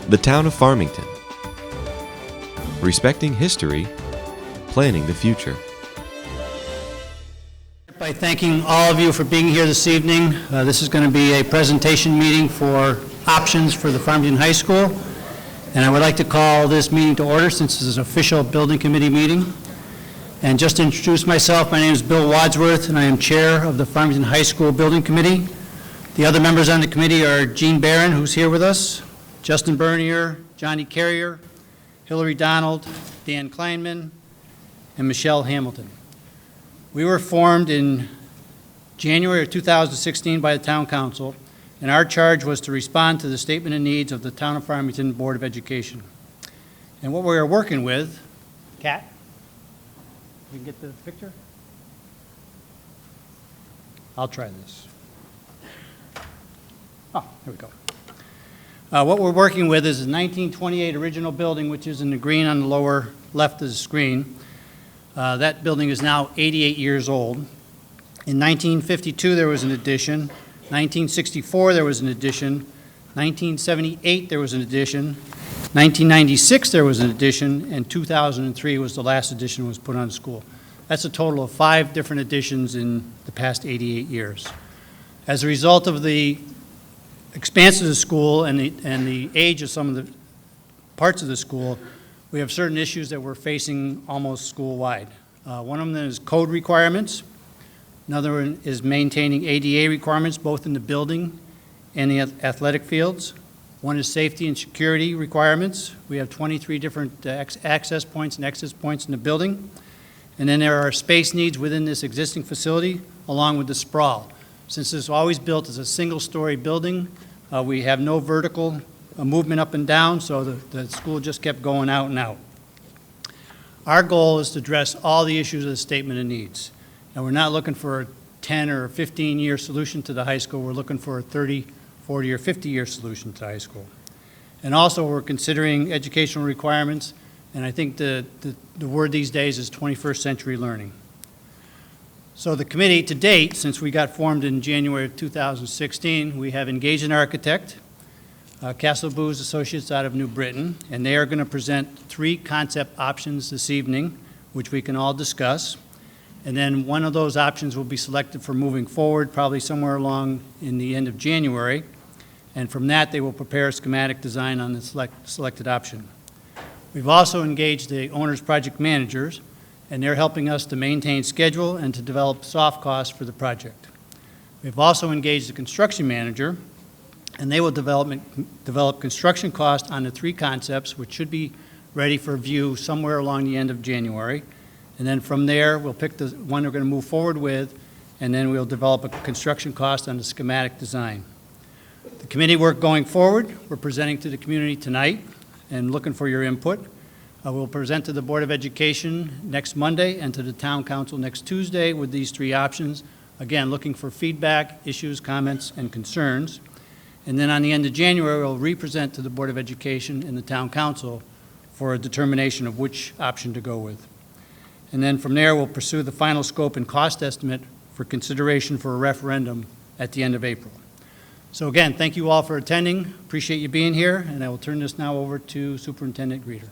The town of Farmington. Respecting history, planning the future. By thanking all of you for being here this evening. This is going to be a presentation meeting for options for the Farmington High School. And I would like to call this meeting to order since this is an official building committee meeting. And just to introduce myself, my name is Bill Wadsworth and I am chair of the Farmington High School Building Committee. The other members on the committee are Gene Barron, who's here with us, Justin Bernier, Johnny Carrier, Hillary Donald, Dan Kleinman, and Michelle Hamilton. We were formed in January of 2016 by the Town Council, and our charge was to respond to the statement of needs of the Town of Farmington Board of Education. And what we are working with, Kat, we can get the picture? I'll try this. Oh, there we go. What we're working with is a 1928 original building, which is in the green on the lower left of the screen. That building is now 88 years old. In 1952, there was an addition. 1964, there was an addition. 1978, there was an addition. 1996, there was an addition. And 2003 was the last addition was put on the school. That's a total of 5 different additions in the past 88 years. As a result of the expanse of the school and the age of some of the parts of the school, we have certain issues that we're facing almost school-wide. One of them is code requirements. Another one is maintaining ADA requirements both in the building and the athletic fields. One is safety and security requirements. We have 23 different access points and exit points in the building. And then there are space needs within this existing facility along with the sprawl. Since it's always built as a single-story building, we have no vertical movement up and down, so the school just kept going out and out. Our goal is to address all the issues of the statement of needs. Now, we're not looking for a 10 or 15-year solution to the high school. We're looking for a 30, 40, or 50-year solution to the high school. And also, we're considering educational requirements, and I think the word these days is 21st century learning. So the committee to date, since we got formed in January of 2016, we have engaged an architect, Castle Booz Associates out of New Britain, and they are going to present 3 concept options this evening, which we can all discuss. And then one of those options will be selected for moving forward, probably somewhere along in the end of January. And from that, they will prepare a schematic design on the selected option. We've also engaged the owner's project managers, and they're helping us to maintain schedule and to develop soft costs for the project. We've also engaged the construction manager, and they will develop construction costs on the 3 concepts, which should be ready for view somewhere along the end of January. And then from there, we'll pick the one we're going to move forward with, and then we'll develop a construction cost on the schematic design. The committee work going forward, we're presenting to the community tonight and looking for your input. We'll present to the Board of Education next Monday and to the Town Council next Tuesday with these 3 options. Again, looking for feedback, issues, comments, and concerns. And then on the end of January, we'll re-present to the Board of Education and the Town Council for a determination of which option to go with. And then from there, we'll pursue the final scope and cost estimate for consideration for a referendum at the end of April. So again, thank you all for attending. Appreciate you being here, and I will turn this now over to Superintendent Greeter.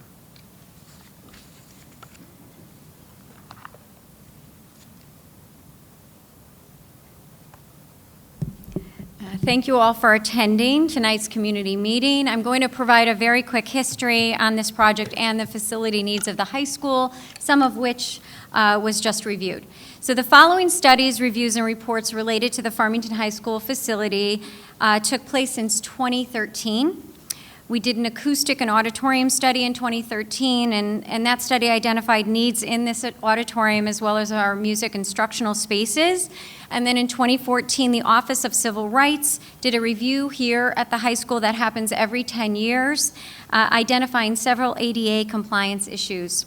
Thank you all for attending tonight's community meeting. I'm going to provide a very quick history on this project and the facility needs of the high school, some of which was just reviewed. So the following studies, reviews, and reports related to the Farmington High School facility took place since 2013. We did an acoustic and auditorium study in 2013, and that study identified needs in this auditorium as well as our music instructional spaces. And then in 2014, the Office of Civil Rights did a review here at the high school that happens every 10 years, identifying several ADA compliance issues.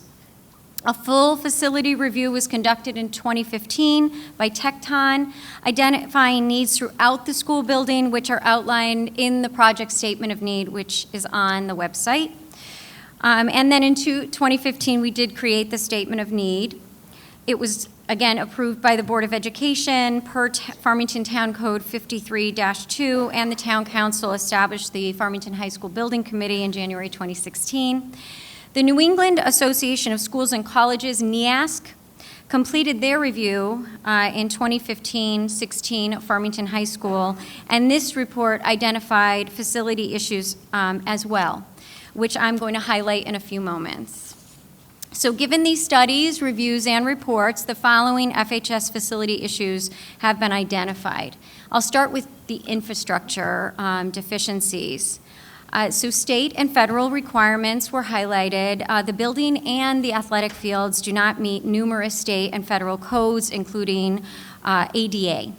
A full facility review was conducted in 2015 by Tecton, identifying needs throughout the school building, which are outlined in the project statement of need, which is on the website. And then in 2015, we did create the statement of need. It was again, approved by the Board of Education per Farmington Town Code 53-2, and the Town Council established the Farmington High School Building Committee in January 2016. The New England Association of Schools and Colleges, NEASC, completed their review in 2015-16 of Farmington High School, and this report identified facility issues as well, which I'm going to highlight in a few moments. So given these studies, reviews, and reports, the following FHS facility issues have been identified. I'll start with the infrastructure deficiencies. So state and federal requirements were highlighted. The building and the athletic fields do not meet numerous state and federal codes, including ADA.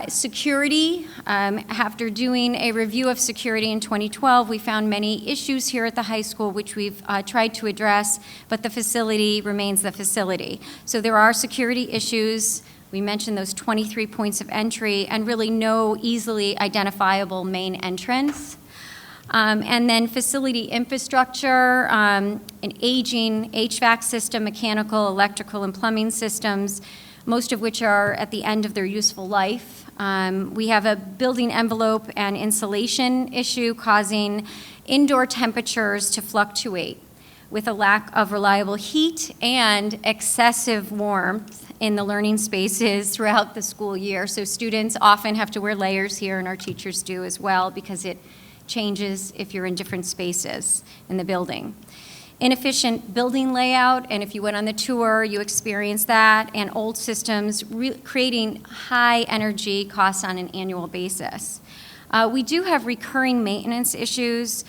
Security, after doing a review of security in 2012, we found many issues here at the high school which we've tried to address, but the facility remains the facility. So there are security issues. We mentioned those 23 points of entry and really no easily identifiable main entrance. And then facility infrastructure, an aging HVAC system, mechanical, electrical, and plumbing systems, most of which are at the end of their useful life. We have a building envelope and insulation issue causing indoor temperatures to fluctuate with a lack of reliable heat and excessive warmth in the learning spaces throughout the school year. So students often have to wear layers here, and our teachers do as well, because it changes if you're in different spaces in the building. Inefficient building layout, and if you went on the tour, you experienced that, and old systems creating high energy costs on an annual basis. We do have recurring maintenance issues,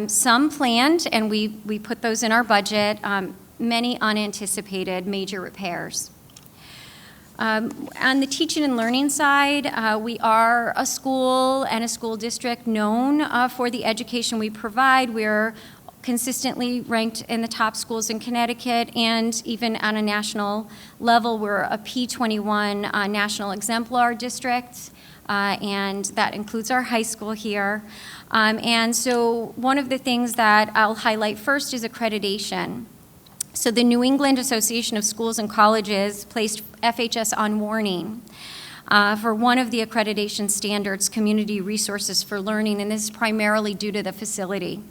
some planned, and we put those in our budget, many unanticipated major repairs. On the teaching and learning side, we are a school and a school district known for the education we provide. We're consistently ranked in the top schools in Connecticut, and even on a national level, we're a P21 national exemplar district, and that includes our high school here. And so one of the things that I'll highlight first is accreditation. So the New England Association of Schools and Colleges placed FHS on warning for one of the accreditation standards, Community Resources for Learning, and this is primarily due to the facility.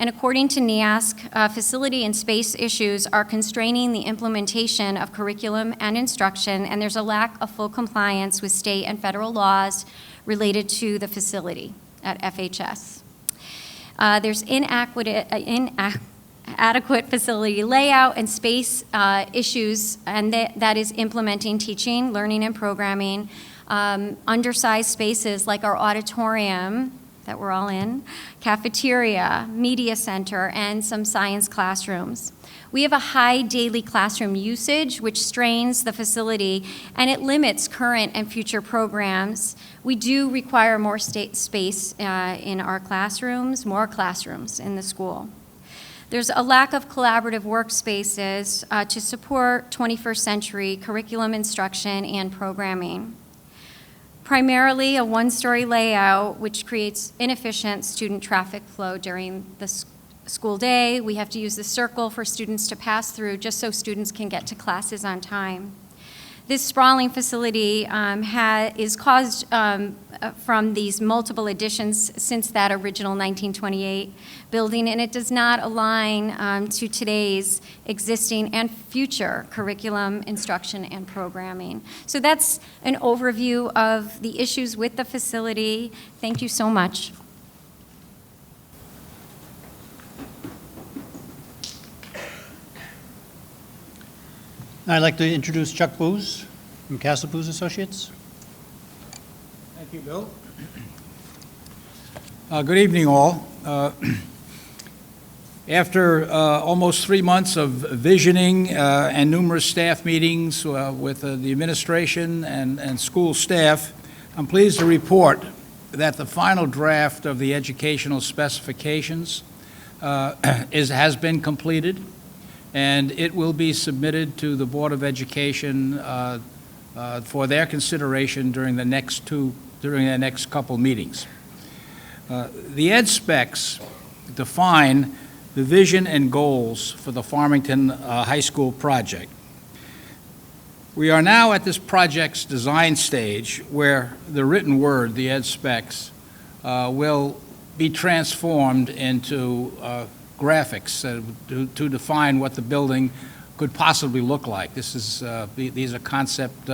And according to NEASC, facility and space issues are constraining the implementation of curriculum and instruction, and there's a lack of full compliance with state and federal laws related to the facility at FHS. There's inadequate facility layout and space issues, and that is implementing teaching, learning, and programming. Undersized spaces like our auditorium that we're all in, cafeteria, media center, and some science classrooms. We have a high daily classroom usage, which strains the facility, and it limits current and future programs. We do require more space in our classrooms, more classrooms in the school. There's a lack of collaborative workspaces to support 21st century curriculum instruction and programming. Primarily a one-story layout, which creates inefficient student traffic flow during the school day. We have to use the circle for students to pass through just so students can get to classes on time. This sprawling facility is caused from these multiple additions since that original 1928 building, and it does not align to today's existing and future curriculum, instruction, and programming. So that's an overview of the issues with the facility. Thank you so much. I'd like to introduce Chuck Booz from Castle Booz Associates. Thank you, Bill. Good evening, all. After almost 3 months of visioning and numerous staff meetings with the administration and school staff, I'm pleased to report that the final draft of the educational specifications has been completed, and it will be submitted to the Board of Education for their consideration during the next couple meetings. The ed specs define the vision and goals for the Farmington High School project. We are now at this project's design stage where the written word, the ed specs, will be transformed into graphics to define what the building could possibly look like. These are concept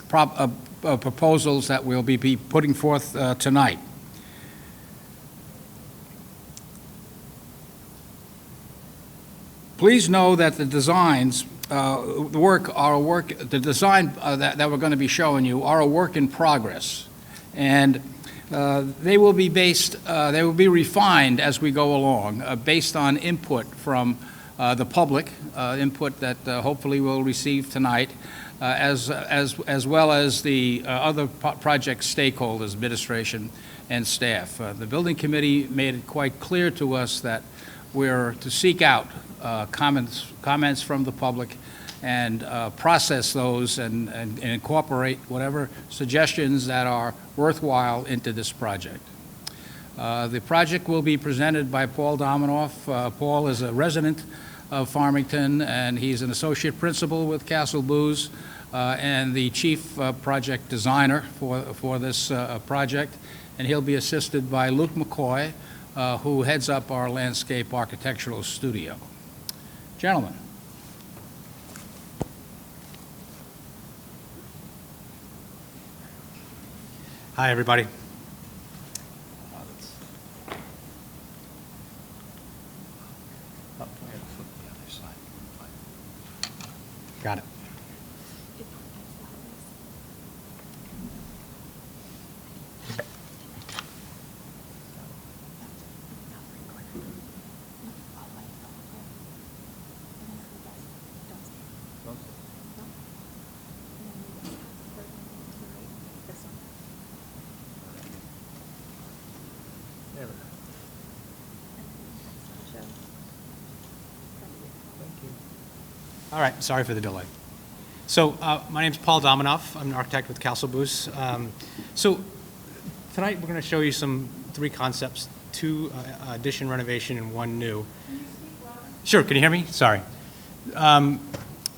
proposals that we'll be putting forth tonight. Please know that the designs, the design that we're going to be showing you are a work in progress, and they will be refined as we go along, based on input from the public, input that hopefully we'll receive tonight, as well as the other project stakeholders, administration and staff. The building committee made it quite clear to us that we're to seek out comments from the public and process those and incorporate whatever suggestions that are worthwhile into this project. The project will be presented by Paul Dominoff. Paul is a resident of Farmington, and he's an associate principal with Castle Booze and the chief project designer for this project. And he'll be assisted by Luke McCoy, who heads up our landscape architectural studio. Gentlemen. Hi, everybody. Got it. All right, sorry for the delay. So my name's Paul Dominoff. I'm an architect with Castle Booze. So tonight we're going to show you three concepts, 2 addition renovation and 1 new. Sure, can you hear me? Sorry.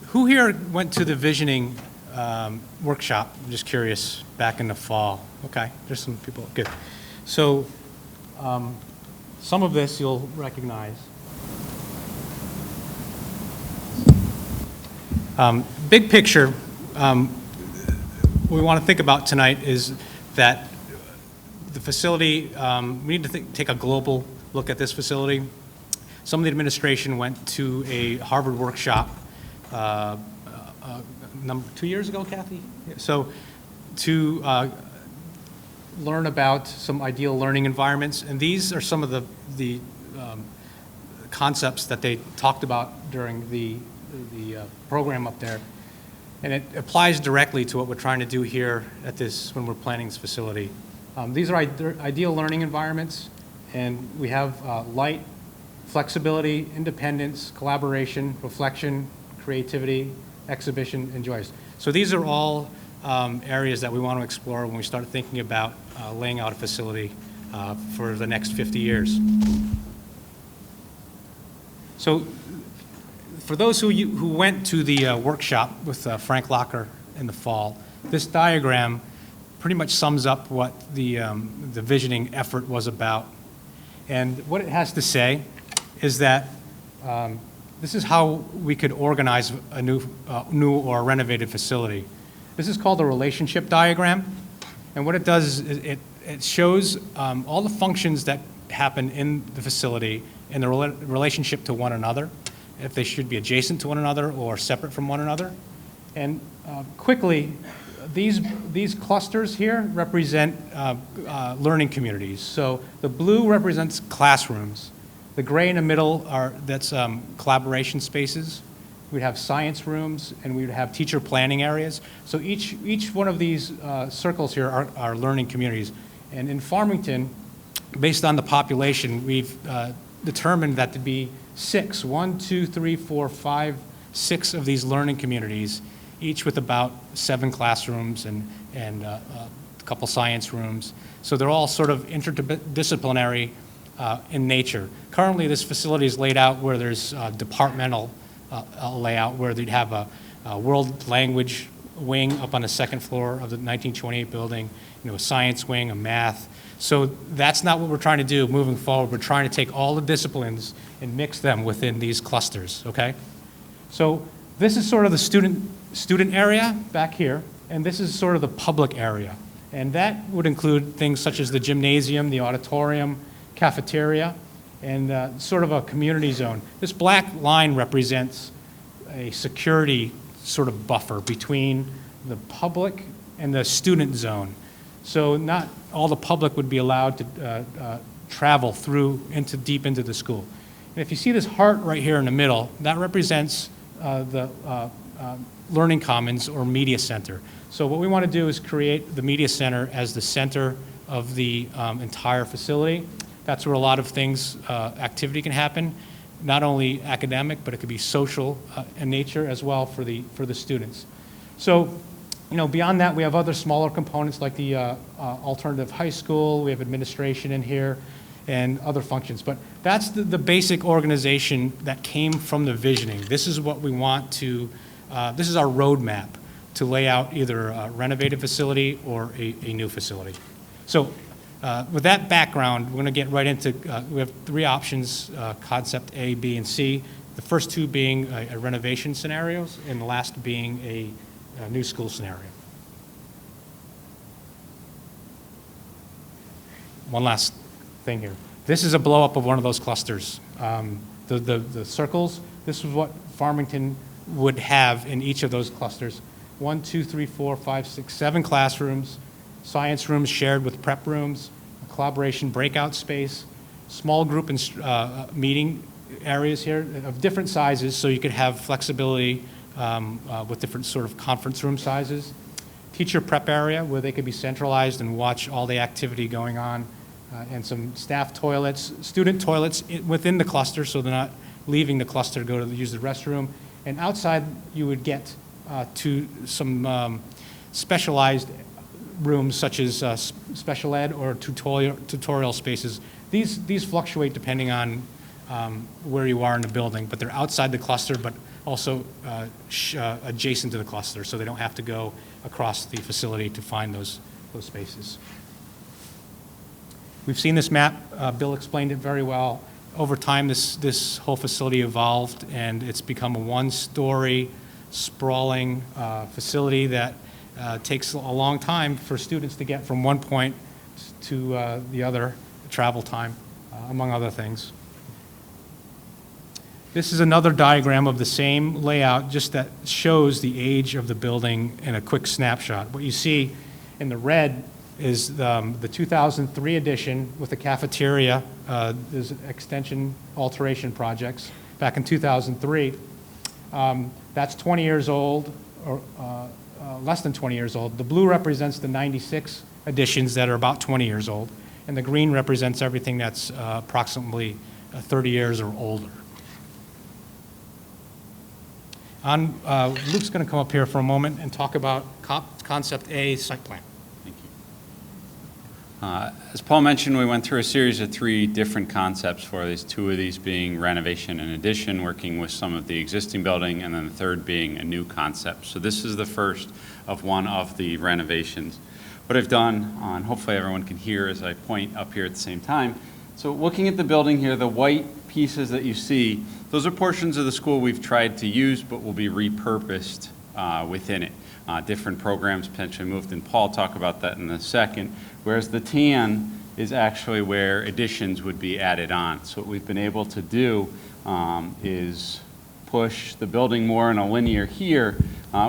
Who here went to the visioning workshop? I'm just curious, back in the fall. Okay, there's some people, good. So some of this you'll recognize. Big picture, what we want to think about tonight is that the facility, we need to take a global look at this facility. Some of the administration went to a Harvard workshop 2 years ago, Kathy? So to learn about some ideal learning environments, and these are some of the concepts that they talked about during the program up there, and it applies directly to what we're trying to do here at this when we're planning this facility. These are ideal learning environments, and we have light, flexibility, independence, collaboration, reflection, creativity, exhibition, and joys. So these are all areas that we want to explore when we start thinking about laying out a facility for the next 50 years. So for those who went to the workshop with Frank Locker in the fall, this diagram pretty much sums up what the visioning effort was about. And what it has to say is that this is how we could organize a new or renovated facility. This is called a relationship diagram. And what it does is it shows all the functions that happen in the facility in the relationship to one another, if they should be adjacent to one another or separate from one another. And quickly, these clusters here represent learning communities. So the blue represents classrooms. The gray in the middle that's collaboration spaces. We'd have science rooms, and we would have teacher planning areas. So each one of these circles here are learning communities. And in Farmington, based on the population, we've determined that to be 6, 1, 2, 3, 4, 5, 6 of these learning communities, each with about 7 classrooms and a couple science rooms. So they're all sort of interdisciplinary in nature. Currently, this facility is laid out where there's departmental layout, where they'd have world language wing up on the second floor of the 1928 building, a science wing, a math. So that's not what we're trying to do moving forward. We're trying to take all the disciplines and mix them within these clusters, okay? So this is sort of the student area back here, and this is sort of the public area. And that would include things such as the gymnasium, the auditorium, cafeteria, and sort of a community zone. This black line represents a security sort of buffer between the public and the student zone. So not all the public would be allowed to travel through deep into the school. And if you see this heart right here in the middle, that represents the Learning Commons or Media Center. So what we want to do is create the Media Center as the center of the entire facility. That's where a lot of things, activity can happen, not only academic, but it could be social in nature as well for the students. So, beyond that, we have other smaller components like the alternative high school. We have administration in here and other functions. But that's the basic organization that came from the visioning. This is what we want to, this is our roadmap to lay out either a renovated facility or a new facility. So with that background, we're going to get right into, we have three options, concept A, B, and C. The first two being a renovation scenarios, and the last being a new school scenario. One last thing here. This is a blow up of one of those clusters. The circles, this is what Farmington would have in each of those clusters. 1, 2, 3, 4, 5, 6, 7 classrooms, science rooms shared with prep rooms, a collaboration breakout space, small group and meeting areas here of different sizes so you could have flexibility with different sort of conference room sizes. Teacher prep area where they could be centralized and watch all the activity going on, and some staff toilets, student toilets within the cluster so they're not leaving the cluster to go to use the restroom. And outside you would get to some specialized rooms such as special ed or tutorial spaces. These fluctuate depending on where you are in the building, but they're outside the cluster, but also adjacent to the cluster, so they don't have to go across the facility to find those spaces. We've seen this map. Bill explained it very well. Over time, this whole facility evolved, and it's become a one-story, sprawling facility that takes a long time for students to get from one point to the other, travel time, among other things. This is another diagram of the same layout, just that shows the age of the building in a quick snapshot. What you see in the red is the 2003 edition with the cafeteria. There's extension alteration projects back in 2003. That's 20 years old, or less than 20 years old. The blue represents the 96 editions that are about 20 years old, and the green represents everything that's approximately 30 years or older. Luke's going to come up here for a moment and talk about Concept A, site plan. Thank you. As Paul mentioned, we went through a series of 3 different concepts for these, 2 of these being renovation and addition, working with some of the existing building, and then the third being a new concept. So this is the first of one of the renovations. What I've done, and hopefully everyone can hear as I point up here at the same time. So looking at the building here, the white pieces that you see, those are portions of the school we've tried to use but will be repurposed within it. Different programs potentially moved, and Paul will talk about that in a second, whereas the tan is actually where additions would be added on. So what we've been able to do is push the building more in a linear here.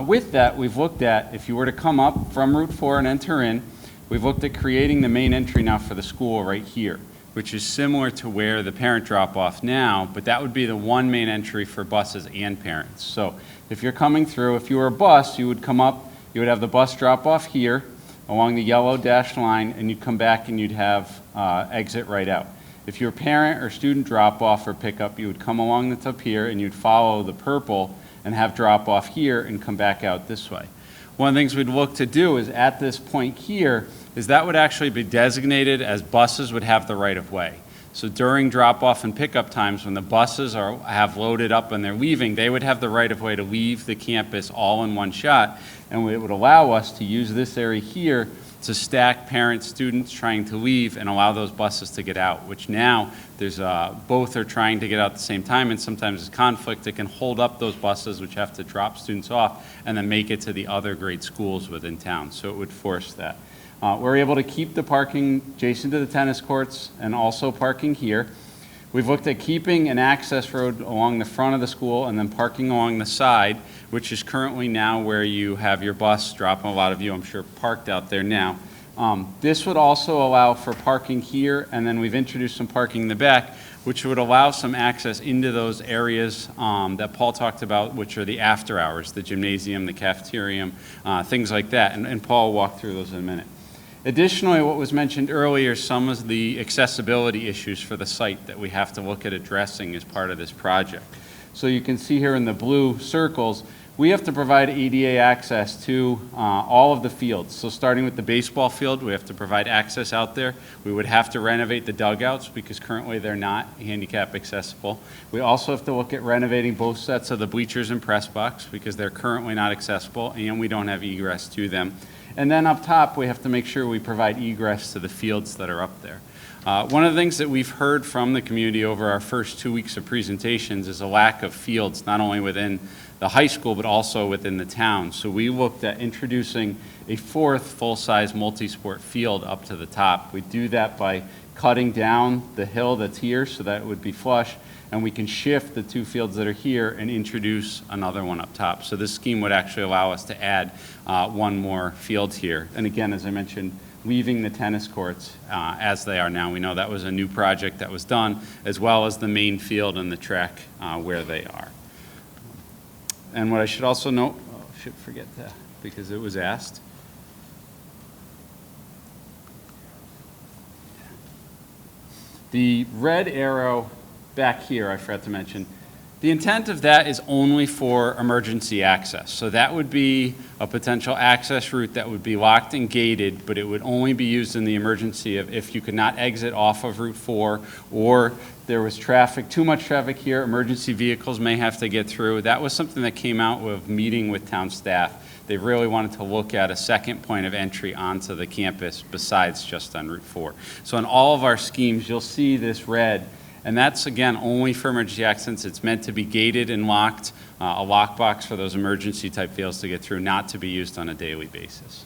With that, we've looked at, if you were to come up from Route 4 and enter in, we've looked at creating the main entry now for the school right here, which is similar to where the parent drop-off now, but that would be the one main entry for buses and parents. So if you're coming through, if you were a bus, you would come up, you would have the bus drop-off here along the yellow dashed line, and you'd come back and you'd have exit right out. If you're a parent or student drop-off or pickup, you would come along the top here and you'd follow the purple and have drop-off here and come back out this way. One of the things we'd look to do is at this point here, is that would actually be designated as buses would have the right of way. So during drop-off and pickup times, when the buses have loaded up and they're leaving, they would have the right-of-way to leave the campus all in one shot, and it would allow us to use this area here to stack parents, students trying to leave and allow those buses to get out, which now there's both are trying to get out at the same time, and sometimes there's conflict that can hold up those buses, which have to drop students off and then make it to the other great schools within town. So it would force that. We're able to keep the parking adjacent to the tennis courts and also parking here. We've looked at keeping an access road along the front of the school and then parking along the side, which is currently now where you have your bus dropping a lot of you, I'm sure, parked out there now. This would also allow for parking here, and then we've introduced some parking in the back, which would allow some access into those areas that Paul talked about, which are the after hours, the gymnasium, the cafeteria, things like that, and Paul will walk through those in a minute. Additionally, what was mentioned earlier, some of the accessibility issues for the site that we have to look at addressing as part of this project. So you can see here in the blue circles, we have to provide ADA access to all of the fields. So starting with the baseball field, we have to provide access out there. We would have to renovate the dugouts because currently they're not handicap accessible. We also have to look at renovating both sets of the bleachers and press box because they're currently not accessible and we don't have egress to them. And then up top, we have to make sure we provide egress to the fields that are up there. One of the things that we've heard from the community over our first 2 weeks of presentations is a lack of fields, not only within the high school, but also within the town. So we looked at introducing a fourth full-size multi-sport field up to the top. We do that by cutting down the hill that's here so that it would be flush, and we can shift the two fields that are here and introduce another one up top. So this scheme would actually allow us to add one more field here. And again, as I mentioned, leaving the tennis courts as they are now. We know that was a new project that was done, as well as the main field and the track where they are. And what I should also note, I should forget that because it was asked. The red arrow back here, I forgot to mention, the intent of that is only for emergency access. So that would be a potential access route that would be locked and gated, but it would only be used in the emergency of if you could not exit off of Route 4 or there was traffic, too much traffic here, emergency vehicles may have to get through. That was something that came out with meeting with town staff. They really wanted to look at a second point of entry onto the campus besides just on Route 4. So in all of our schemes, you'll see this red. And that's, again, only for emergency access. It's meant to be gated and locked, a lockbox for those emergency type vehicles to get through, not to be used on a daily basis.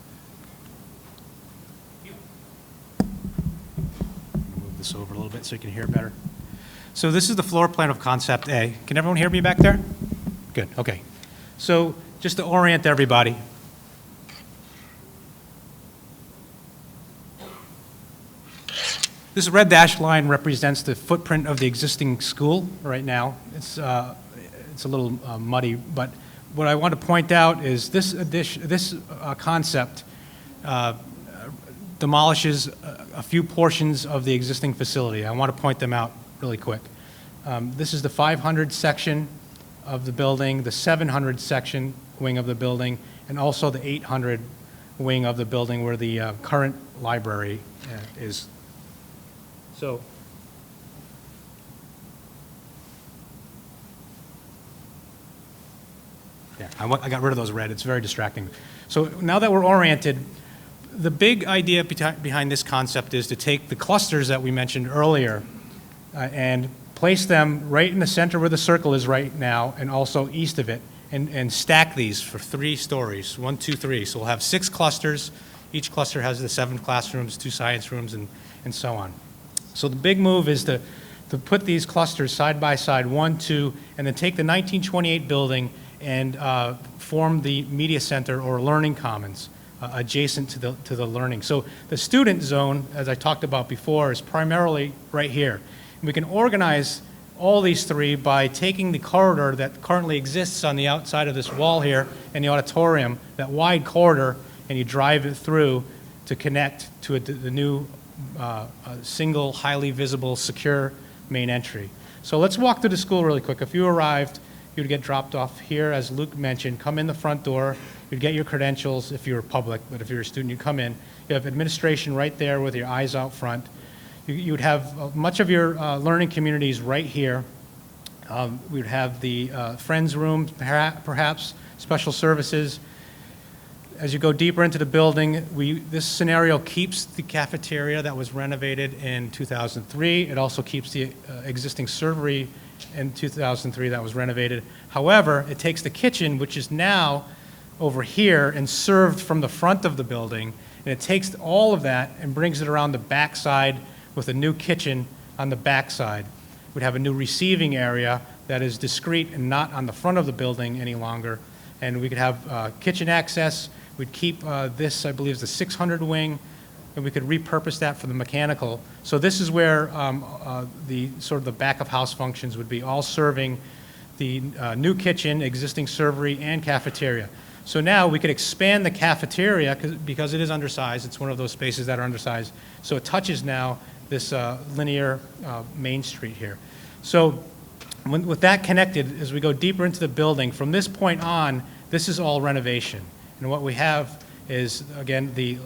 Move this over a little bit so you can hear better. So this is the floor plan of Concept A. Can everyone hear me back there? Good, okay. So just to orient everybody, this red dashed line represents the footprint of the existing school right now. It's a little muddy, but what I want to point out is this concept demolishes a few portions of the existing facility. I want to point them out really quick. This is the 500 section of the building, the 700 section wing of the building, and also the 800 wing of the building where the current library is. So, yeah, I got rid of those red. It's very distracting. So now that we're oriented, the big idea behind this concept is to take the clusters that we mentioned earlier and place them right in the center where the circle is right now and also east of it and stack these for 3 stories, 1, 2, 3. So we'll have 6 clusters. Each cluster has the 7 classrooms, 2 science rooms, and so on. So the big move is to put these clusters side by side, 1, 2, and then take the 1928 building and form the media center or learning commons adjacent to the learning. So the student zone, as I talked about before, is primarily right here. And we can organize all these 3 by taking the corridor that currently exists on the outside of this wall here in the auditorium, that wide corridor, and you drive it through to connect to the new single, highly visible, secure main entry. So let's walk through the school really quick. If you arrived, you'd get dropped off here, as Luke mentioned. Come in the front door. You'd get your credentials if you're public, but if you're a student, you come in. You have administration right there with your eyes out front. You would have much of your learning communities right here. We would have the Friends Room, perhaps, special services. As you go deeper into the building, this scenario keeps the cafeteria that was renovated in 2003. It also keeps the existing servery in 2003 that was renovated. However, it takes the kitchen, which is now over here and served from the front of the building, and it takes all of that and brings it around the backside with a new kitchen on the backside. We'd have a new receiving area that is discrete and not on the front of the building any longer, and we could have kitchen access. We'd keep this, I believe, is the 600 wing, and we could repurpose that for the mechanical. So this is where the sort of the back of house functions would be, all serving the new kitchen, existing servery, and cafeteria. So now we could expand the cafeteria because it is undersized. It's one of those spaces that are undersized. So it touches now this linear Main Street here. So with that connected, as we go deeper into the building, from this point on, this is all renovation. And what we have is, again, the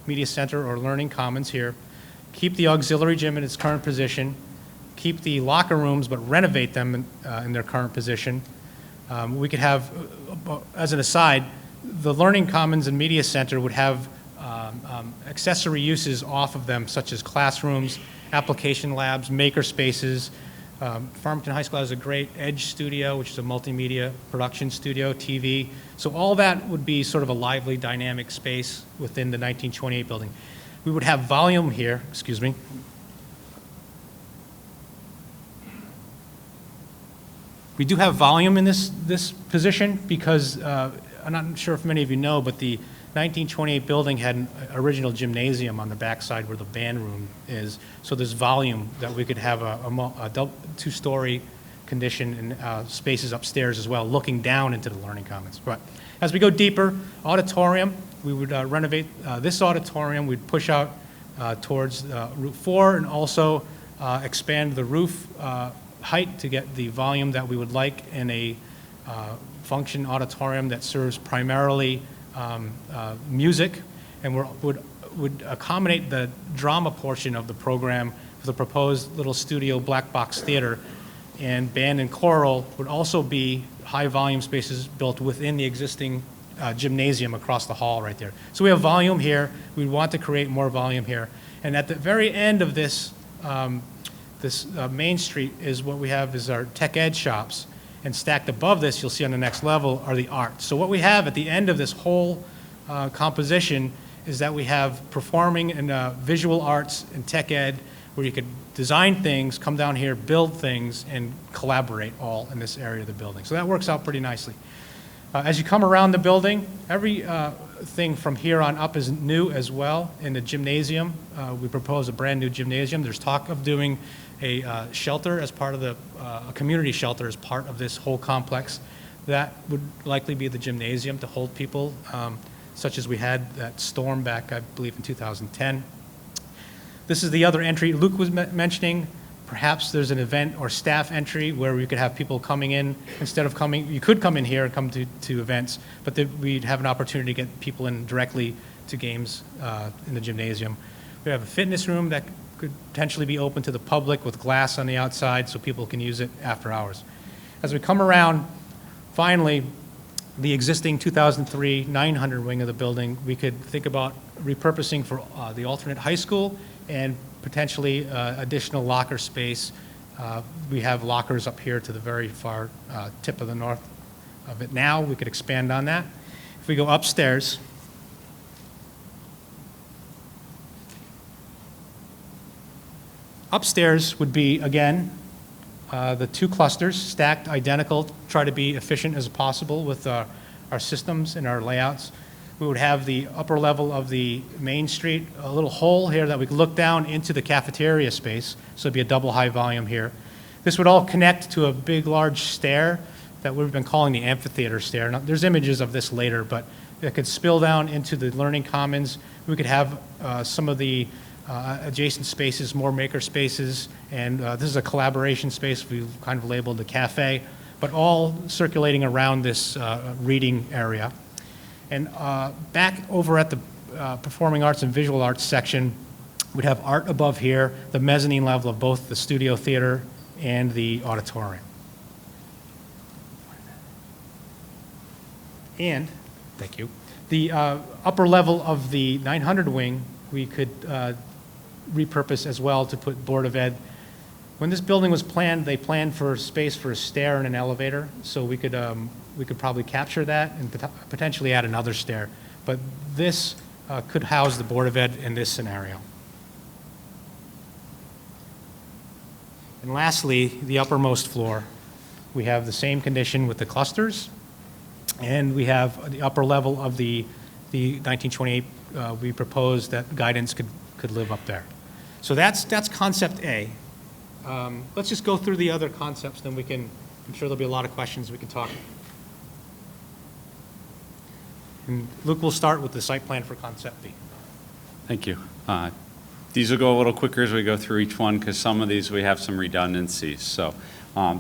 media center or learning commons here. Keep the auxiliary gym in its current position. Keep the locker rooms, but renovate them in their current position. We could have, as an aside, the learning commons and media center would have accessory uses off of them, such as classrooms, application labs, maker spaces. Farmington High School has a great Edge studio, which is a multimedia production studio, TV. So all that would be sort of a lively, dynamic space within the 1928 building. We would have volume here, excuse me. We do have volume in this position because I'm not sure if many of you know, but the 1928 building had an original gymnasium on the backside where the band room is. So there's volume that we could have a two-story condition and spaces upstairs as well, looking down into the learning commons. But as we go deeper, auditorium, we would renovate this auditorium. We'd push out towards Route 4 and also expand the roof height to get the volume that we would like in a function auditorium that serves primarily music, and would accommodate the drama portion of the program for the proposed little studio black box theater. And band and choral would also be high volume spaces built within the existing gymnasium across the hall right there. So we have volume here. We want to create more volume here. And at the very end of this, Main Street is what we have is our tech ed shops. And stacked above this, you'll see on the next level, are the arts. So what we have at the end of this whole composition is that we have performing and visual arts and tech ed, where you could design things, come down here, build things, and collaborate all in this area of the building. So that works out pretty nicely. As you come around the building, every thing from here on up is new as well. In the gymnasium, we propose a brand new gymnasium. There's talk of doing a shelter as part of a community shelter as part of this whole complex. That would likely be the gymnasium to hold people, such as we had that storm back, I believe, in 2010. This is the other entry Luke was mentioning. Perhaps there's an event or staff entry where we could have people coming in. Instead of coming, you could come in here and come to events, but we'd have an opportunity to get people in directly to games in the gymnasium. We have a fitness room that could potentially be open to the public with glass on the outside so people can use it after hours. As we come around, finally, the existing 2003 900 wing of the building, we could think about repurposing for the alternate high school and potentially additional locker space. We have lockers up here to the very far tip of the north of it now. We could expand on that. If we go upstairs, upstairs would be, again, the two clusters stacked identical, try to be efficient as possible with our systems and our layouts. We would have the upper level of the Main Street, a little hole here that we could look down into the cafeteria space, so it'd be a double high volume here. This would all connect to a big, large stair that we've been calling the amphitheater stair. Now, there's images of this later, but it could spill down into the learning commons. We could have some of the adjacent spaces, more maker spaces, and this is a collaboration space we've kind of labeled the cafe, but all circulating around this reading area. And back over at the Performing Arts and Visual Arts section, We'd have art above here, the mezzanine level of both the studio theater and the auditorium. And, thank you, the upper level of the 900 wing, we could repurpose as well to put Board of Ed. When this building was planned, they planned for space for a stair and an elevator, so we could probably capture that and potentially add another stair. But this could house the Board of Ed in this scenario. And lastly, the uppermost floor. We have the same condition with the clusters, and we have the upper level of the 1928, we proposed that guidance could live up there. So that's concept A. Let's just go through the other concepts, then we can, I'm sure there'll be a lot of questions we can talk. And Luke will start with the site plan for concept B. Thank you. These will go a little quicker as we go through each one because some of these we have some redundancies. So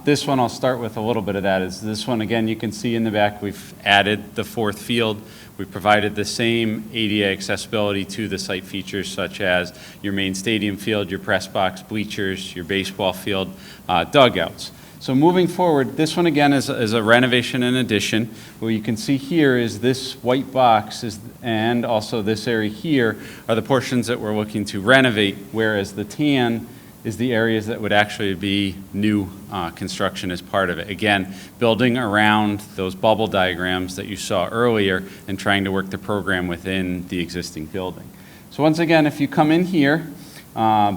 this one I'll start with a little bit of that. Is this one, again, you can see in the back we've added the fourth field. We provided the same ADA accessibility to the site features such as your main stadium field, your press box, bleachers, your baseball field, dugouts. So moving forward, this one again is a renovation and addition. What you can see here is this white box and also this area here are the portions that we're looking to renovate, whereas the tan is the areas that would actually be new construction as part of it. Again, building around those bubble diagrams that you saw earlier and trying to work the program within the existing building. So once again, if you come in here,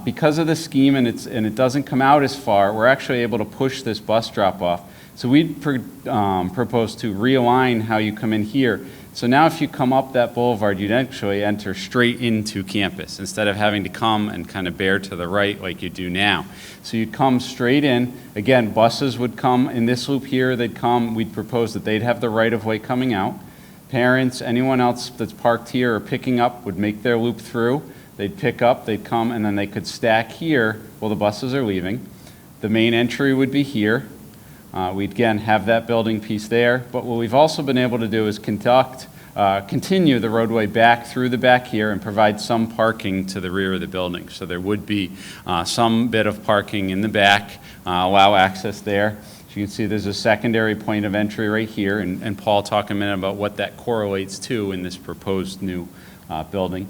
because of the scheme and it doesn't come out as far, we're actually able to push this bus drop off. So we'd propose to realign how you come in here. So now if you come up that boulevard, you'd actually enter straight into campus instead of having to come and kind of bear to the right like you do now. So you'd come straight in. Again, buses would come in this loop here. They'd come. We'd propose that they'd have the right-of-way coming out. Parents, anyone else that's parked here or picking up would make their loop through. They'd pick up, they'd come, and then they could stack here while the buses are leaving. The main entry would be here. We'd again have that building piece there, but what we've also been able to do is continue the roadway back through the back here and provide some parking to the rear of the building. So there would be some bit of parking in the back, allow access there. So you can see there's a secondary point of entry right here, and Paul talked a minute about what that correlates to in this proposed new building.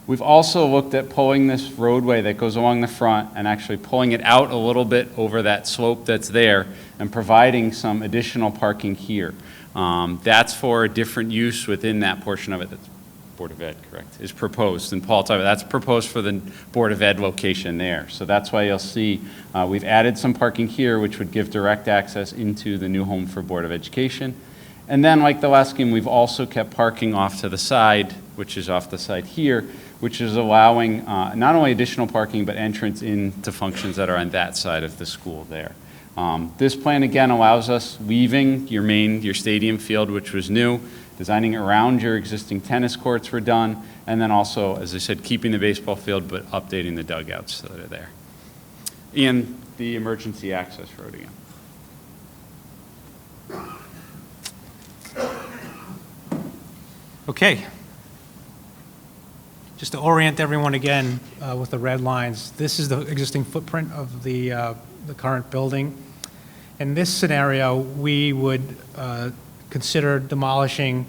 We've also looked at pulling this roadway that goes along the front and actually pulling it out a little bit over that slope that's there and providing some additional parking here. That's for a different use within that portion of it. That's Board of Ed, correct, is proposed. And Paul talked about that's proposed for the Board of Ed location there. So that's why you'll see we've added some parking here, which would give direct access into the new home for Board of Education. And then, like the last scheme, we've also kept parking off to the side, which is off the side here, which is allowing not only additional parking, but entrance into functions that are on that side of the school there. This plan, again, allows us leaving your stadium field, which was new, designing around your existing tennis courts were done, and then also, as I said, keeping the baseball field, but updating the dugouts that are there. And the emergency access road again. Okay. Just to orient everyone again with the red lines, this is the existing footprint of the current building. In this scenario, we would consider demolishing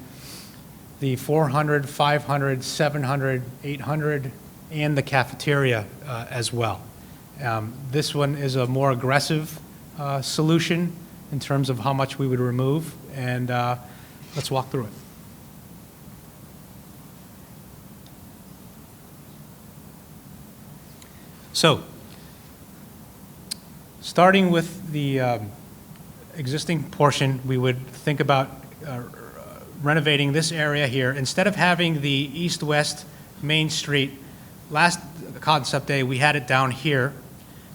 the 400, 500, 700, 800, and the cafeteria as well. This one is a more aggressive solution in terms of how much we would remove, and let's walk through it. So, starting with the existing portion, we would think about renovating this area here. Instead of having the east-west Main Street, last concept day we had it down here.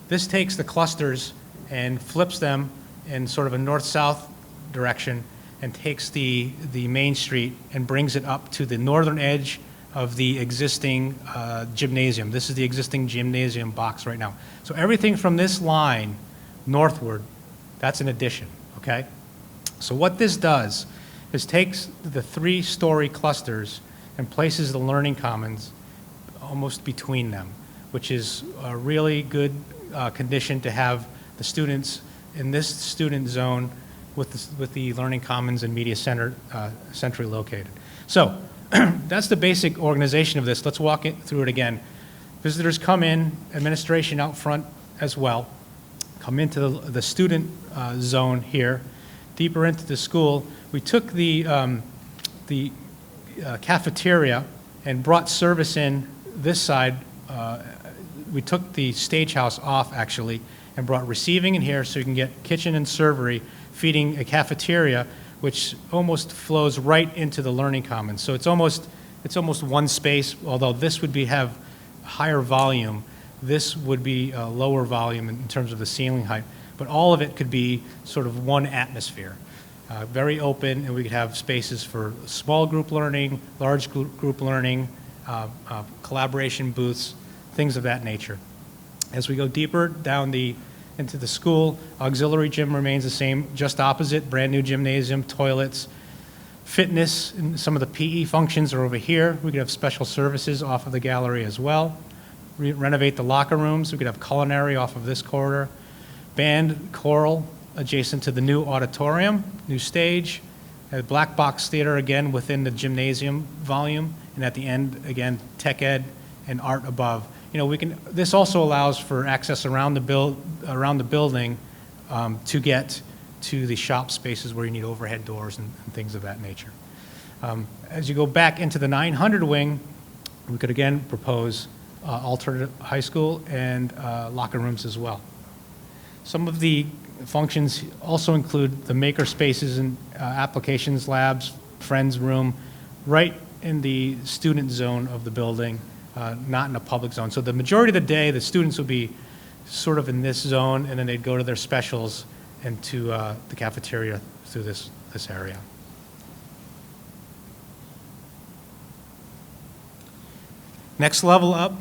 This takes the clusters and flips them in sort of a north-south direction and takes the Main Street and brings it up to the northern edge of the existing gymnasium. This is the existing gymnasium box right now. So everything from this line northward, that's an addition, okay? So what this does is takes the 3-story clusters and places the learning commons almost between them. which is a really good condition to have the students in this student zone with the Learning Commons and Media Center centrally located. So that's the basic organization of this. Let's walk through it again. Visitors come in, administration out front as well, come into the student zone here, deeper into the school. We took the cafeteria and brought service in this side. We took the stage house off, actually, and brought receiving in here so you can get kitchen and servery feeding a cafeteria, which almost flows right into the Learning Commons. So it's almost one space, although this would have higher volume. This would be lower volume in terms of the ceiling height, but all of it could be sort of one atmosphere. Very open, and we could have spaces for small group learning, large group learning, collaboration booths, things of that nature. As we go deeper down into the school, auxiliary gym remains the same, just opposite, brand new gymnasium, toilets, fitness, and some of the PE functions are over here. We could have special services off of the gallery as well. Renovate the locker rooms. We could have culinary off of this corridor. Band, choral, adjacent to the new auditorium, new stage. A black box theater again within the gymnasium volume, and at the end, again, tech ed and art above. You know, this also allows for access around the building to get to the shop spaces where you need overhead doors and things of that nature. As you go back into the 900 wing, we could again propose alternate high school and locker rooms as well. Some of the functions also include the maker spaces and applications labs, friends room, right in the student zone of the building, not in a public zone. So the majority of the day, the students would be sort of in this zone, and then they'd go to their specials and to the cafeteria through this area. Next level up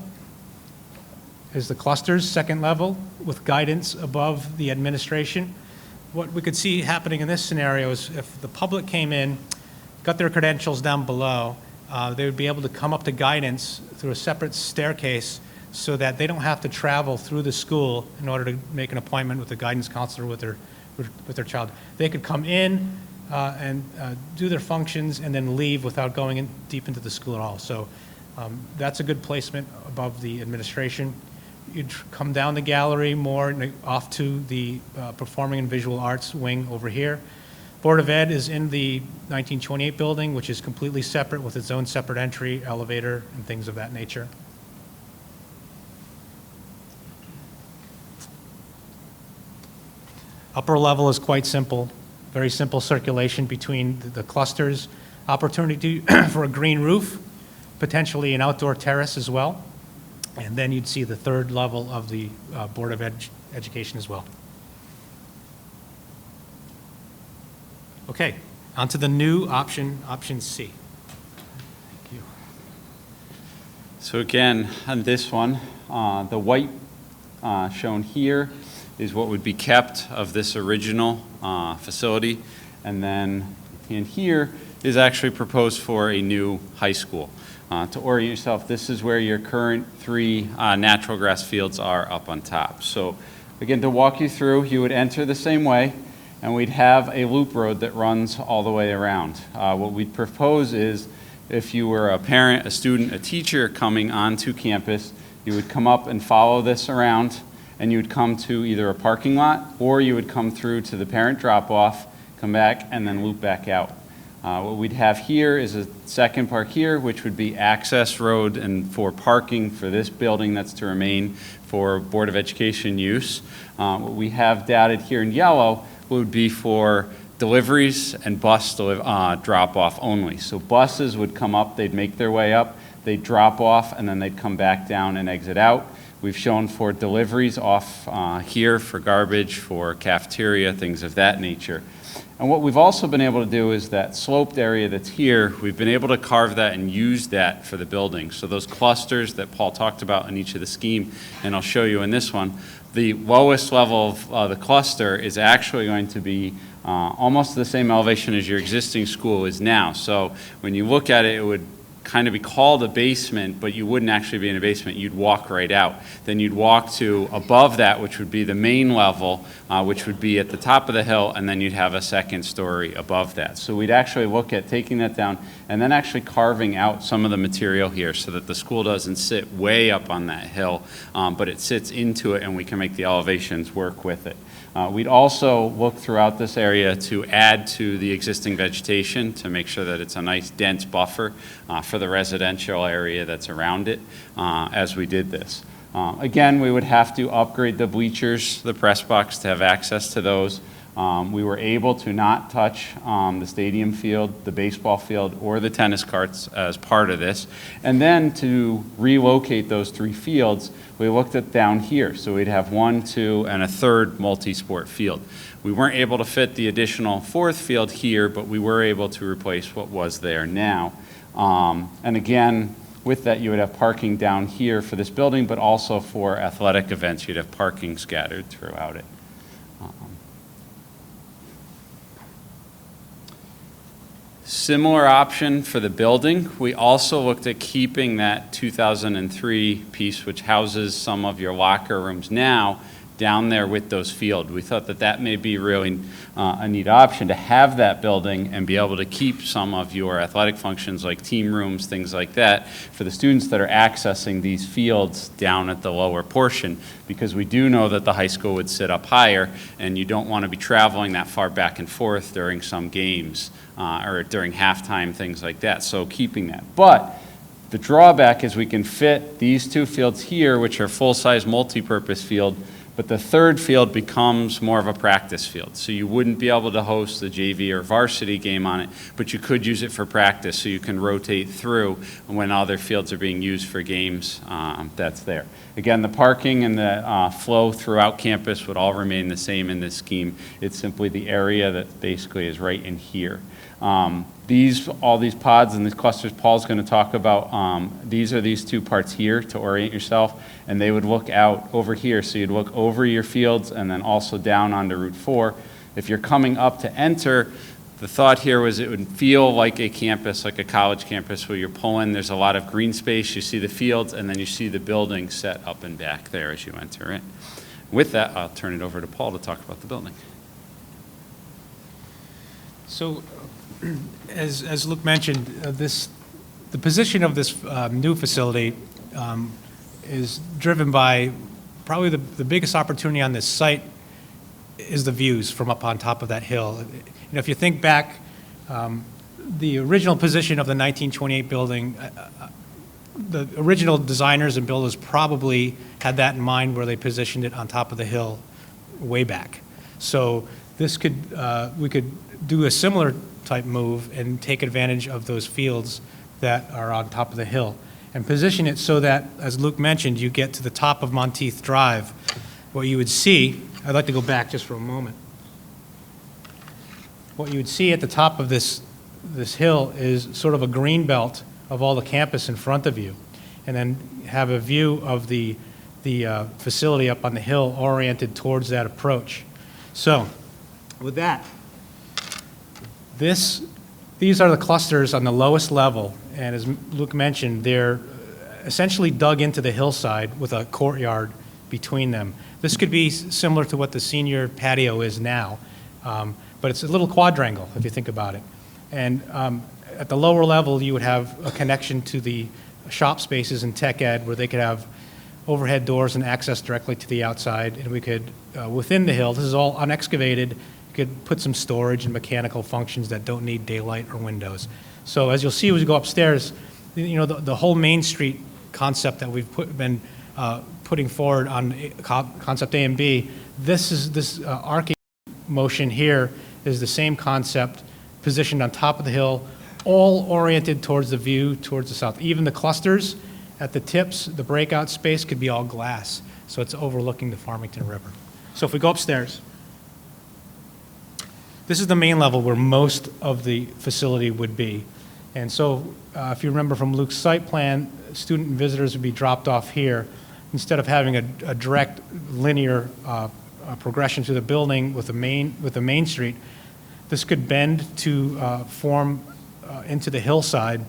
is the clusters, second level, with guidance above the administration. What we could see happening in this scenario is if the public came in, got their credentials down below, they would be able to come up to guidance through a separate staircase so that they don't have to travel through the school in order to make an appointment with a guidance counselor with their child. They could come in and do their functions and then leave without going in deep into the school at all. So that's a good placement above the administration. You'd come down the gallery more off to the Performing and Visual Arts wing over here. Board of Ed is in the 1928 building, which is completely separate with its own separate entry, elevator, and things of that nature. Upper level is quite simple, very simple circulation between the clusters, opportunity for a green roof, potentially an outdoor terrace as well. And then you'd see the third level of the Board of Education as well. Okay, on to the new option, option C. Thank you. So again, on this one, the white shown here is what would be kept of this original facility. And then in here is actually proposed for a new high school. To orient yourself, this is where your current 3 natural grass fields are up on top. So again, to walk you through, you would enter the same way, and we'd have a loop road that runs all the way around. What we'd propose is if you were a parent, a student, a teacher coming onto campus, you would come up and follow this around, and you would come to either a parking lot, or you would come through to the parent drop-off, come back, and then loop back out. What we'd have here is a second part here, which would be access road and for parking for this building that's to remain for Board of Education use. What we have dotted here in yellow would be for deliveries and bus drop-off only. So buses would come up, they'd make their way up, they'd drop off, and then they'd come back down and exit out. We've shown for deliveries off here for garbage, for cafeteria, things of that nature. And what we've also been able to do is that sloped area that's here, we've been able to carve that and use that for the building. So those clusters that Paul talked about in each of the scheme, and I'll show you in this one, the lowest level of the cluster is actually going to be almost the same elevation as your existing school is now. So when you look at it, it would kind of be called a basement, but you wouldn't actually be in a basement. You'd walk right out. Then you'd walk to above that, which would be the main level, which would be at the top of the hill, and then you'd have a second story above that. So we'd actually look at taking that down and then actually carving out some of the material here so that the school doesn't sit way up on that hill, but it sits into it and we can make the elevations work with it. We'd also look throughout this area to add to the existing vegetation to make sure that it's a nice dense buffer for the residential area that's around it as we did this. Again, we would have to upgrade the bleachers, the press box to have access to those. We were able to not touch the stadium field, the baseball field, or the tennis courts as part of this. And then to relocate those 3 fields, we looked at down here. So we'd have 1, 2, and a third multi-sport field. We weren't able to fit the additional 4th field here, but we were able to replace what was there now. And again, with that, you would have parking down here for this building, but also for athletic events, you'd have parking scattered throughout it. Similar option for the building. We also looked at keeping that 2003 piece, which houses some of your locker rooms now, down there with those fields. We thought that that may be really a neat option to have that building and be able to keep some of your athletic functions like team rooms, things like that, for the students that are accessing these fields down at the lower portion, because we do know that the high school would sit up higher and you don't want to be traveling that far back and forth during some games or during halftime, things like that. So keeping that. But the drawback is we can fit these 2 fields here, which are full-size multi-purpose field, but the 3rd field becomes more of a practice field. So you wouldn't be able to host the JV or varsity game on it, but you could use it for practice so you can rotate through when other fields are being used for games. That's there. Again, the parking and the flow throughout campus would all remain the same in this scheme. It's simply the area that basically is right in here. All these pods and these clusters Paul's going to talk about, these are these 2 parts here to orient yourself, and they would look out over here. So you'd look over your fields and then also down onto Route 4. If you're coming up to enter, the thought here was it would feel like a campus, like a college campus where you're pulling, there's a lot of green space, you see the fields, and then you see the building set up and back there as you enter it. With that, I'll turn it over to Paul to talk about the building. So, as Luke mentioned, the position of this new facility is driven by probably the biggest opportunity on this site is the views from up on top of that hill. You know, if you think back, the original position of the 1928 building, the original designers and builders probably had that in mind where they positioned it on top of the hill way back. So this could, we could do a similar type move and take advantage of those fields that are on top of the hill and position it so that, as Luke mentioned, you get to the top of Monteith Drive. What you would see, I'd like to go back just for a moment. What you would see at the top of this hill is sort of a green belt of all the campus in front of you, and then have a view of the facility up on the hill oriented towards that approach. So, with that, these are the clusters on the lowest level, and as Luke mentioned, they're essentially dug into the hillside with a courtyard between them. This could be similar to what the senior patio is now, but it's a little quadrangle if you think about it. And at the lower level, you would have a connection to the shop spaces in tech ed where they could have overhead doors and access directly to the outside, and we could, within the hill, this is all unexcavated, you could put some storage and mechanical functions that don't need daylight or windows. So as you'll see as you go upstairs, you know, the whole Main Street concept that we've been putting forward on concept A and B, this arcing motion here is the same concept positioned on top of the hill, all oriented towards the view towards the south. Even the clusters at the tips, the breakout space could be all glass, so it's overlooking the Farmington River. So if we go upstairs, this is the main level where most of the facility would be. And so if you remember from Luke's site plan, student and visitors would be dropped off here instead of having a direct linear progression through the building with the main street. This could bend to form into the hillside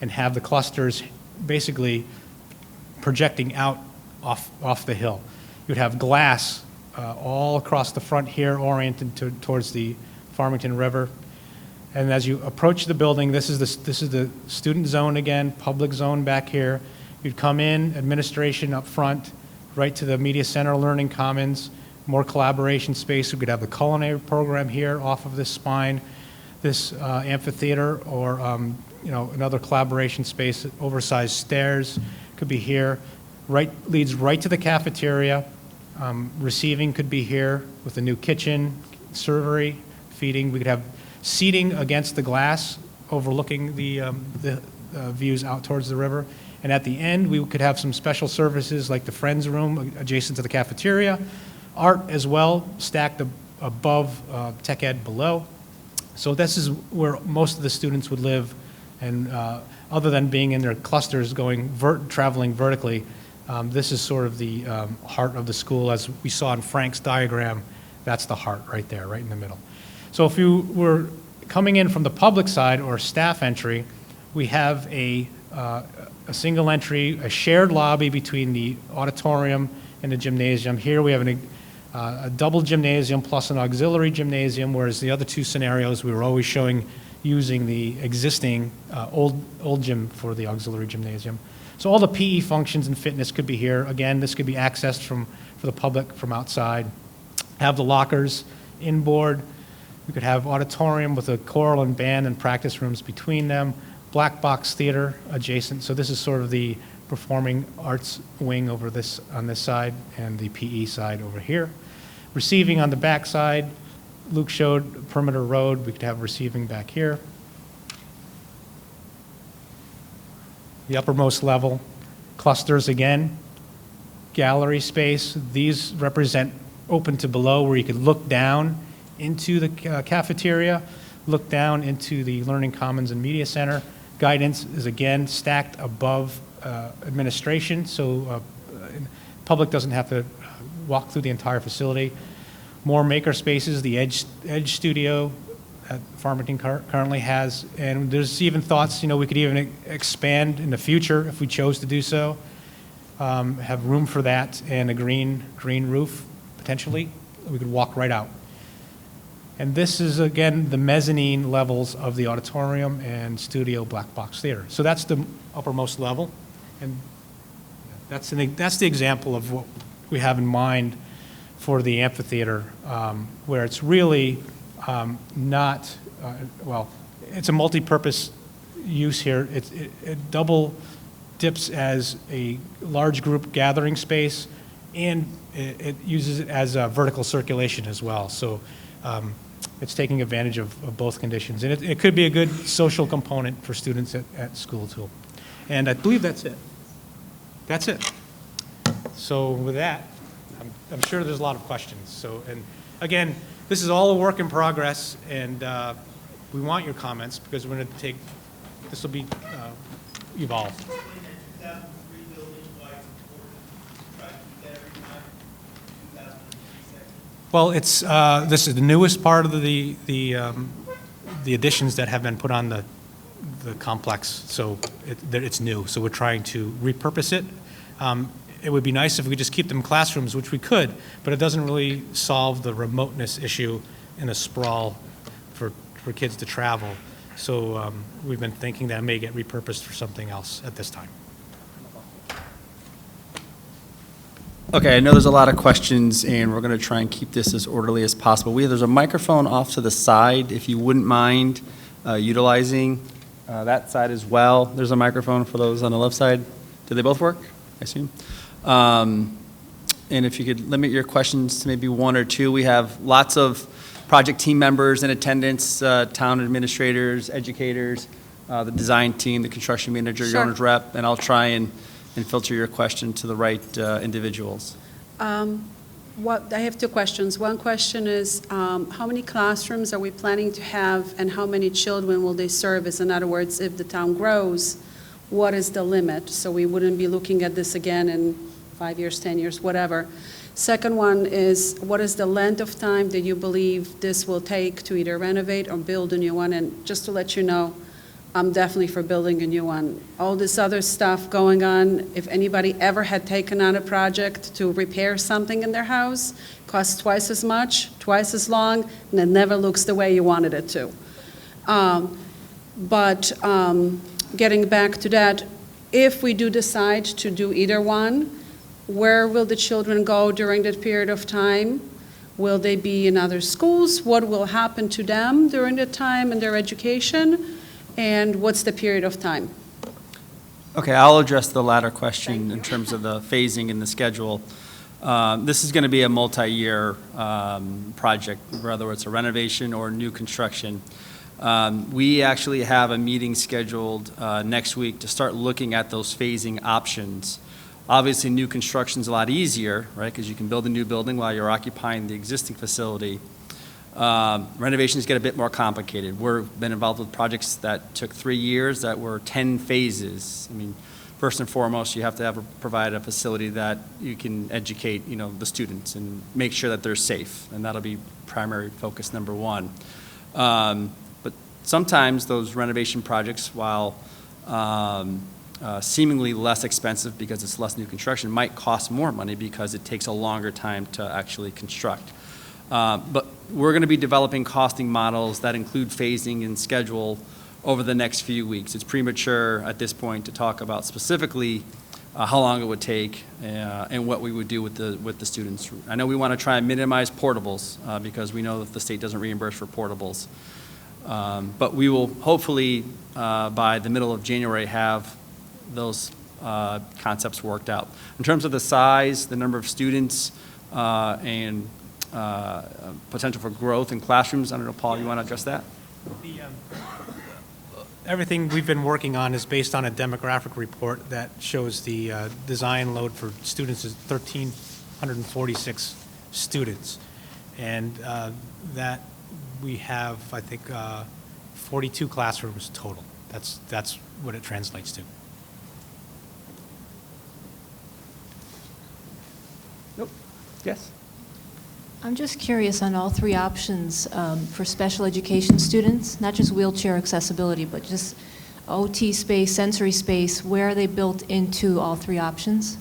and have the clusters basically projecting out off the hill. You'd have glass all across the front here, oriented towards the Farmington River. And as you approach the building, this is the student zone again, public zone back here. You'd come in, administration up front, right to the media center, learning commons, more collaboration space. We could have the culinary program here off of this spine, this amphitheater, or another collaboration space. Oversized stairs could be here. Leads right to the cafeteria. Receiving could be here with a new kitchen, servery, feeding. We could have seating against the glass, overlooking the views out towards the river. And at the end, we could have some special services like the Friends Room adjacent to the cafeteria, art as well, stacked above Tech Ed below. So this is where most of the students would live, and other than being in their clusters traveling vertically, this is sort of the heart of the school. As we saw in Frank's diagram, that's the heart right there, right in the middle. So if you were coming in from the public side or staff entry, we have a single entry, a shared lobby between the auditorium and the gymnasium. Here we have a double gymnasium plus an auxiliary gymnasium, whereas the other two scenarios we were always showing using the existing old gym for the auxiliary gymnasium. So all the PE functions and fitness could be here. Again, this could be accessed for the public from outside. Have the lockers inboard. We could have auditorium with a choral and band and practice rooms between them. Black box theater adjacent. So this is sort of the performing arts wing over this on this side, and the PE side over here. Receiving on the back side. Luke showed perimeter road. We could have receiving back here. The uppermost level, clusters again, gallery space. These represent open to below, where you could look down into the cafeteria, look down into the Learning Commons and Media Center. Guidance is again stacked above administration, so public doesn't have to walk through the entire facility. More maker spaces, the Edge Studio that Farmington currently has, and there's even thoughts, we could even expand in the future if we chose to do so. Have room for that, and a green roof potentially. We could walk right out. And this is again the mezzanine levels of the auditorium and studio black box theater. So that's the uppermost level, and that's the example of what we have in mind for the amphitheater, where it's really not, it's a multi-purpose use here. It double dips as a large group gathering space, and it uses it as a vertical circulation as well. So it's taking advantage of both conditions. And it could be a good social component for students at school too. And I believe that's it. That's it. So with that, I'm sure there's a lot of questions. So, and again, this is all a work in progress, and we want your comments because we're going to this will be evolved. Well, it's this is the newest part of the additions that have been put on the complex, so it's new. So we're trying to repurpose it. It would be nice if we could just keep them classrooms, which we could, but it doesn't really solve the remoteness issue in a sprawl for kids to travel. So we've been thinking that it may get repurposed for something else at this time. Okay, I know there's a lot of questions, and we're going to try and keep this as orderly as possible. There's a microphone off to the side, if you wouldn't mind utilizing that side as well. There's a microphone for those on the left side. Do they both work, I assume? And if you could limit your questions to maybe one or two. We have lots of project team members in attendance, town administrators, educators, the design team, the construction manager, your owner's rep, and I'll try and filter your question to the right individuals. I have two questions. One question is, how many classrooms are we planning to have, and how many children will they service? In other words, if the town grows, what is the limit? So we wouldn't be looking at this again in 5 years, 10 years, whatever. Second one is, what is the length of time that you believe this will take to either renovate or build a new one? And just to let you know, I'm definitely for building a new one. All this other stuff going on, if anybody ever had taken on a project to repair something in their house, costs twice as much, twice as long, and it never looks the way you wanted it to. But getting back to that, if we do decide to do either one, where will the children go during that period of time? Will they be in other schools? What will happen to them during that time in their education? And what's the period of time? Okay, I'll address the latter question in terms of the phasing and the schedule. This is going to be a multi-year project, whether it's a renovation or new construction. We actually have a meeting scheduled next week to start looking at those phasing options. Obviously, new construction's a lot easier, right, because you can build a new building while you're occupying the existing facility. Renovations get a bit more complicated. We've been involved with projects that took 3 years that were 10 phases. I mean, first and foremost, you have to provide a facility that you can educate, the students and make sure that they're safe, and that'll be primary focus number one. But sometimes those renovation projects, while seemingly less expensive because it's less new construction, might cost more money because it takes a longer time to actually construct. But we're going to be developing costing models that include phasing and schedule over the next few weeks. It's premature at this point to talk about specifically how long it would take and what we would do with the students. I know we want to try and minimize portables because we know that the state doesn't reimburse for portables. But we will hopefully by the middle of January have those concepts worked out. In terms of the size, the number of students, and potential for growth in classrooms, I don't know, Paul, you want to address that? Everything we've been working on is based on a demographic report that shows the design load for students is 1,346 students. And that we have, I think, 42 classrooms total. That's what it translates to. Nope. Yes? I'm just curious on all three options for special education students, not just wheelchair accessibility, but just OT space, sensory space, where are they built into all three options?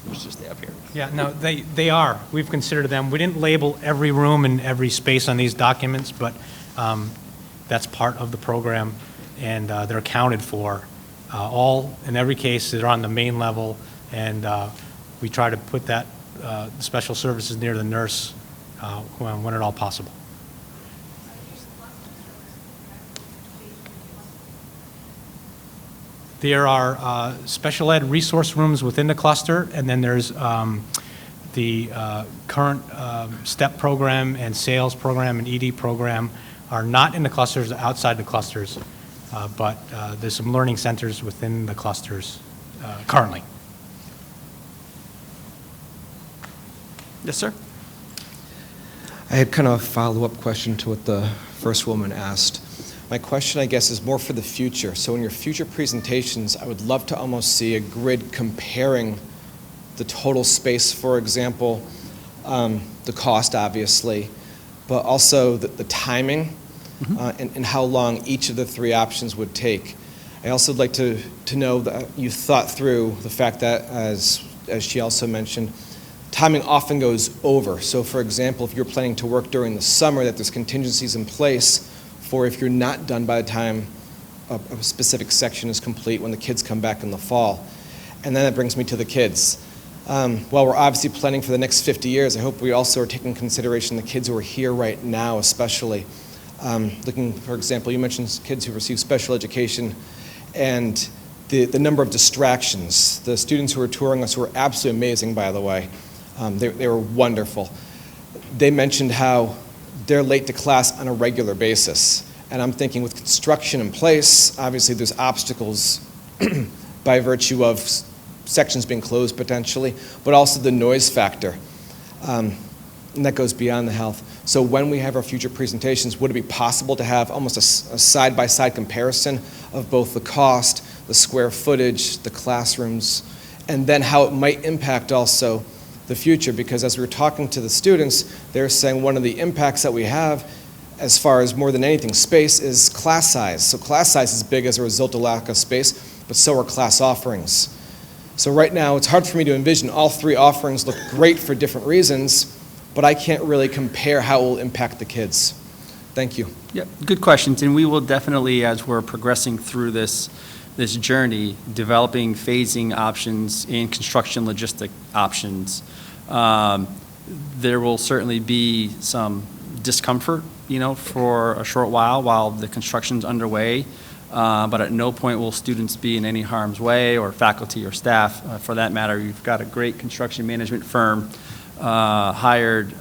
Let's just stay up here. Yeah, no, they are. We've considered them. We didn't label every room and every space on these documents, but that's part of the program, and they're accounted for. All, in every case, they're on the main level, and we try to put that special services near the nurse when at all possible. There are special ed resource rooms within the cluster, and then there's the current STEP program and sales program and ED program are not in the clusters, outside the clusters, but there's some learning centers within the clusters currently. Yes, sir? I had kind of a follow-up question to what the first woman asked. My question, I guess, is more for the future. So in your future presentations, I would love to almost see a grid comparing the total space, for example, the cost, obviously, but also the timing and how long each of the three options would take. I also would like to know that you thought through the fact that, as she also mentioned, timing often goes over. So for example, if you're planning to work during the summer, that there's contingencies in place for if you're not done by the time a specific section is complete when the kids come back in the fall. And then that brings me to the kids. While we're obviously planning for the next 50 years, I hope we also are taking into consideration the kids who are here right now, especially. Looking, for example, you mentioned kids who receive special education and the number of distractions. The students who were touring us were absolutely amazing, by the way. They were wonderful. They mentioned how they're late to class on a regular basis. And I'm thinking with construction in place, obviously there's obstacles by virtue of sections being closed potentially, but also the noise factor. And that goes beyond the health. So when we have our future presentations, would it be possible to have almost a side-by-side comparison of both the cost, the square footage, the classrooms, and then how it might impact also the future? Because as we were talking to the students, they're saying one of the impacts that we have as far as more than anything, space is class size. So class size is big as a result of lack of space, but so are class offerings. So right now, it's hard for me to envision. All three offerings look great for different reasons, but I can't really compare how it will impact the kids. Thank you. Yeah, good questions, and we will definitely, as we're progressing through this journey, developing phasing options and construction logistic options. There will certainly be some discomfort, for a short while the construction's underway, but at no point will students be in any harm's way, or faculty or staff, for that matter. You've got a great construction management firm hired.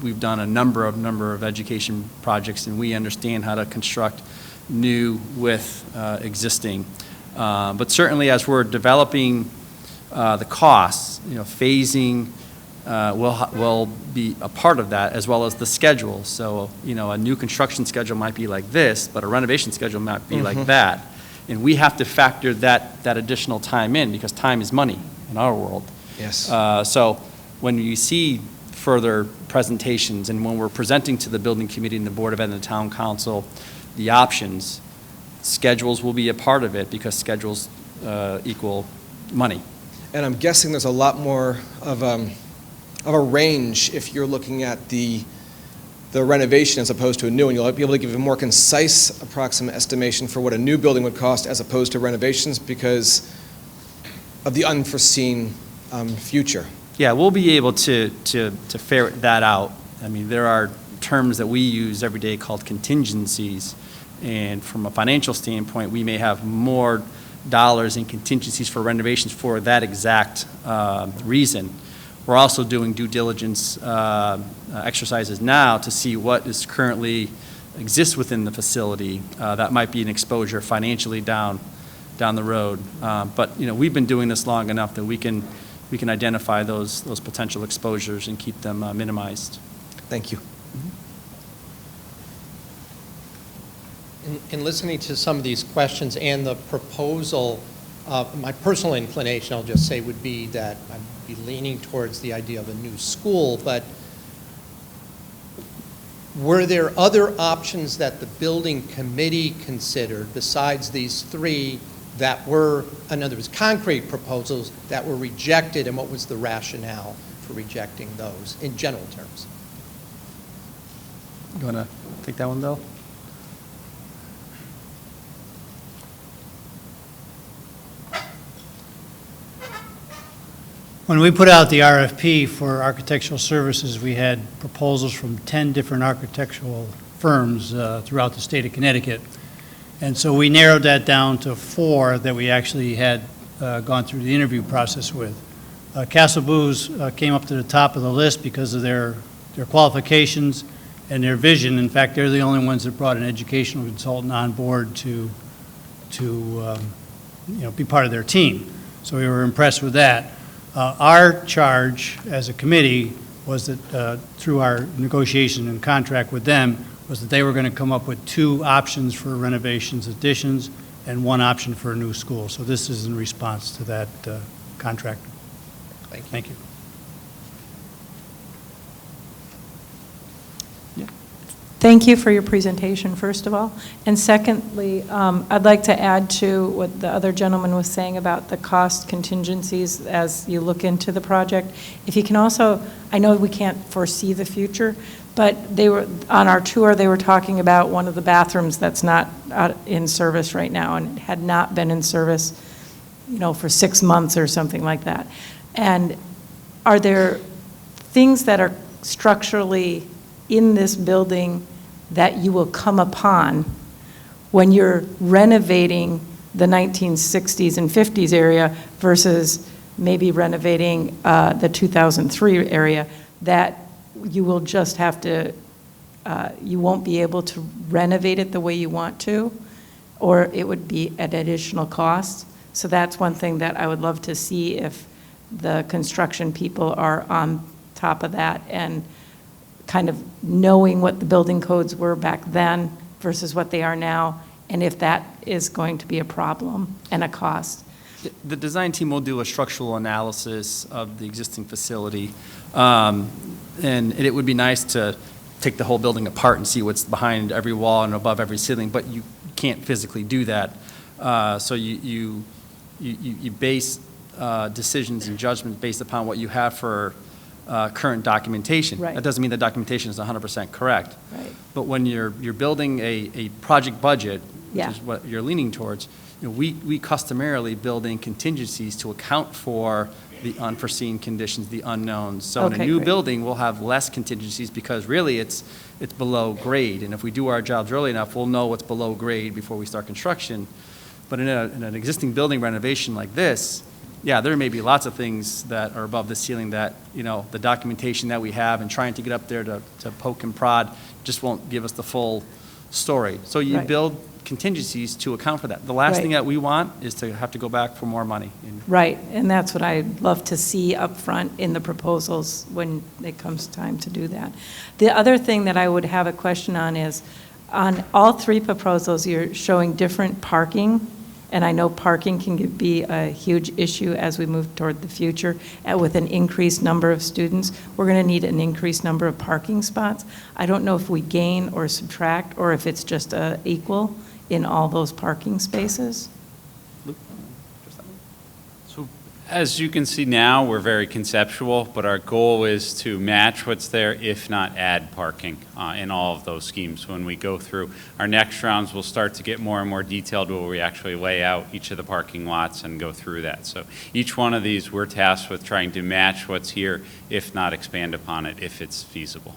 We've done a number of education projects, and we understand how to construct new with existing. But certainly, as we're developing the costs, phasing will be a part of that, as well as the schedule. So, a new construction schedule might be like this, but a renovation schedule might be like that. And we have to factor that additional time in, because time is money in our world. Yes. So when you see further presentations, and when we're presenting to the building committee and the Board of Ed and the Town Council the options, schedules will be a part of it, because schedules equal money. And I'm guessing there's a lot more of a range if you're looking at the renovation as opposed to a new one. You'll be able to give a more concise approximate estimation for what a new building would cost as opposed to renovations, because of the unforeseen future. Yeah, we'll be able to ferret that out. I mean, there are terms that we use every day called contingencies, and from a financial standpoint, we may have more dollars in contingencies for renovations for that exact reason. We're also doing due diligence exercises now to see what is currently exists within the facility that might be an exposure financially down the road. But we've been doing this long enough that we can identify those potential exposures and keep them minimized. Thank you. In listening to some of these questions and the proposal, my personal inclination, I'll just say, would be that I'd be leaning towards the idea of a new school, but were there other options that the building committee considered besides these three that were, in other words, concrete proposals that were rejected, and what was the rationale for rejecting those in general terms? You want to take that one, Bill? When we put out the RFP for architectural services, we had proposals from 10 different architectural firms throughout the state of Connecticut. And so we narrowed that down to 4 that we actually had gone through the interview process with. Castle Booz came up to the top of the list because of their qualifications and their vision. In fact, they're the only ones that brought an educational consultant on board to be part of their team. So we were impressed with that. Our charge as a committee was that through our negotiation and contract with them was that they were going to come up with 2 options for renovations, additions, and 1 option for a new school. So this is in response to that contract. Thank you. Thank you. Thank you for your presentation, first of all. And secondly, I'd like to add to what the other gentleman was saying about the cost contingencies as you look into the project. If you can also, I know we can't foresee the future, but they were, on our tour, they were talking about one of the bathrooms that's not in service right now and had not been in service, for 6 months or something like that. And are there things that are structurally in this building that you will come upon when you're renovating the 1960s and 50s area versus maybe renovating the 2003 area that you will just have to, you won't be able to renovate it the way you want to, or it would be at additional cost? So that's one thing that I would love to see if the construction people are on top of that and kind of knowing what the building codes were back then versus what they are now, and if that is going to be a problem and a cost. The design team will do a structural analysis of the existing facility, and it would be nice to take the whole building apart and see what's behind every wall and above every ceiling, but you can't physically do that. So you base decisions and judgments based upon what you have for current documentation. Right. That doesn't mean the documentation is 100% correct. Right. But when you're building a project budget, which Yeah. is what you're leaning towards, we customarily build in contingencies to account for the unforeseen conditions, the unknowns. So in a Okay, new great. building, we'll have less contingencies because really it's below grade. And if we do our jobs early enough, we'll know what's below grade before we start construction. But in an existing building renovation like this, yeah, there may be lots of things that are above the ceiling that, the documentation that we have and trying to get up there to poke and prod just won't give us the full story. So you Right. build contingencies to account for that. The last Right. thing that we want is to have to go back for more money. Right, and that's what I'd love to see up front in the proposals when it comes time to do that. The other thing that I would have a question on is, on all three proposals, you're showing different parking, and I know parking can be a huge issue as we move toward the future. With an increased number of students, we're going to need an increased number of parking spots. I don't know if we gain or subtract, or if it's just equal in all those parking spaces. So as you can see now, we're very conceptual, but our goal is to match what's there, if not add parking in all of those schemes. When we go through our next rounds, we'll start to get more and more detailed where we actually lay out each of the parking lots and go through that. So each one of these, we're tasked with trying to match what's here, if not expand upon it, if it's feasible.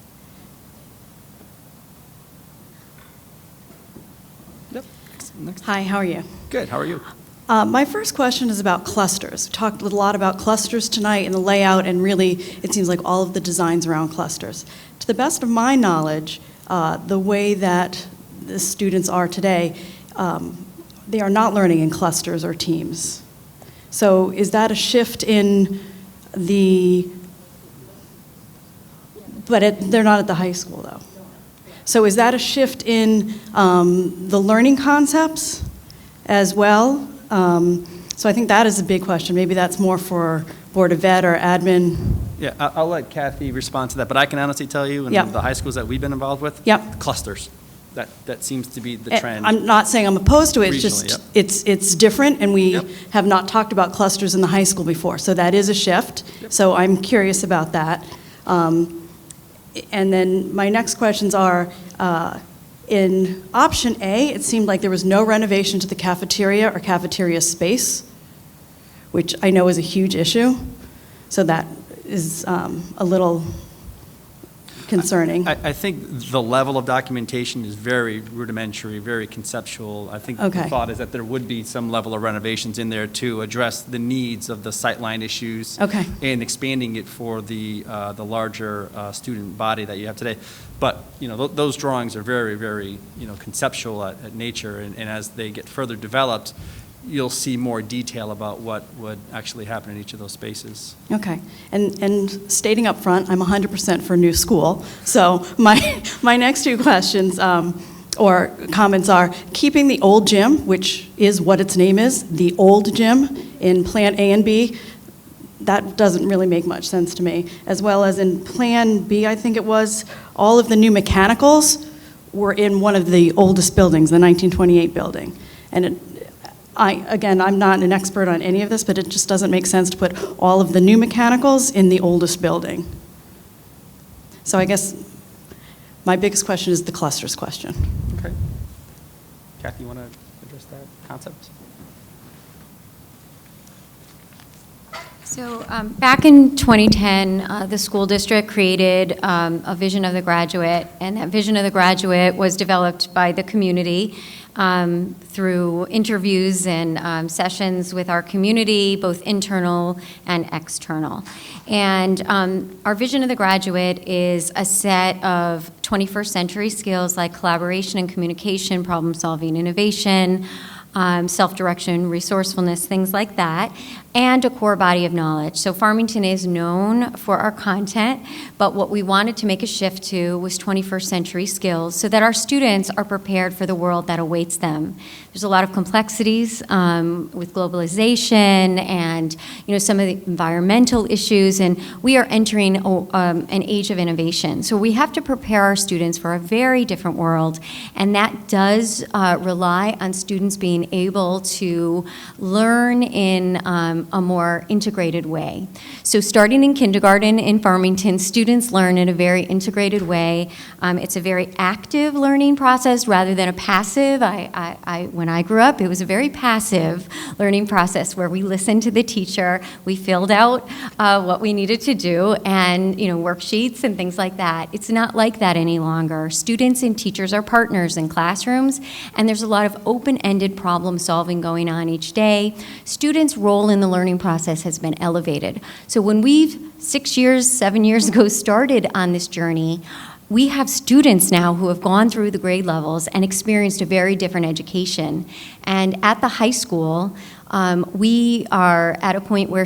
Next. Hi, how are you? Good, how are you? My first question is about clusters. We talked a lot about clusters tonight and the layout, and really, it seems like all of the designs around clusters. To the best of my knowledge, the way that the students are today, they are not learning in clusters or teams. So is that a shift in the, they're not at the high school, though. So is that a shift in the learning concepts as well? So I think that is a big question. Maybe that's more for Board of Ed or admin. Yeah, I'll let Kathy respond to that, but I can honestly tell you, in Yep. the high schools that we've been involved with, Yep. clusters. That seems to be the trend. I'm not saying I'm opposed to it, it's Regionally, just, yep. it's different, and we Yep. have not talked about clusters in the high school before, so that is a shift. So I'm curious about that. And then my next questions are, in option A, it seemed like there was no renovation to the cafeteria or cafeteria space, which I know is a huge issue, so that is a little concerning. I think the level of documentation is very rudimentary, very conceptual. I think the Okay. thought is that there would be some level of renovations in there to address the needs of the sightline issues. Okay. And expanding it for the larger student body that you have today. But, those drawings are very, very, conceptual at nature, and as they get further developed, you'll see more detail about what would actually happen in each of those spaces. Okay, and stating up front, I'm 100% for new school. So my next two questions or comments are, keeping the old gym, which is what its name is, the old gym in Plan A and B, that doesn't really make much sense to me. As well as in Plan B, I think it was, all of the new mechanicals were in one of the oldest buildings, the 1928 building. And again, I'm not an expert on any of this, but it just doesn't make sense to put all of the new mechanicals in the oldest building. So I guess my biggest question is the clusters question. Okay. Kathy, you want to address that concept? So back in 2010, the school district created a vision of the graduate, and that vision of the graduate was developed by the community through interviews and sessions with our community, both internal and external. And our vision of the graduate is a set of 21st century skills like collaboration and communication, problem solving, innovation, self-direction, resourcefulness, things like that. and a core body of knowledge. So Farmington is known for our content, but what we wanted to make a shift to was 21st century skills so that our students are prepared for the world that awaits them. There's a lot of complexities with globalization and some of the environmental issues, and we are entering an age of innovation. So we have to prepare our students for a very different world, and that does rely on students being able to learn in a more integrated way. So starting in kindergarten in Farmington, students learn in a very integrated way. It's a very active learning process rather than a passive. When I grew up, it was a very passive learning process where we listened to the teacher, we filled out what we needed to do, and worksheets and things like that. It's not like that any longer. Students and teachers are partners in classrooms, and there's a lot of open-ended problem solving going on each day. Students' role in the learning process has been elevated. So when we've 7 years ago started on this journey, we have students now who have gone through the grade levels and experienced a very different education. And at the high school, we are at a point where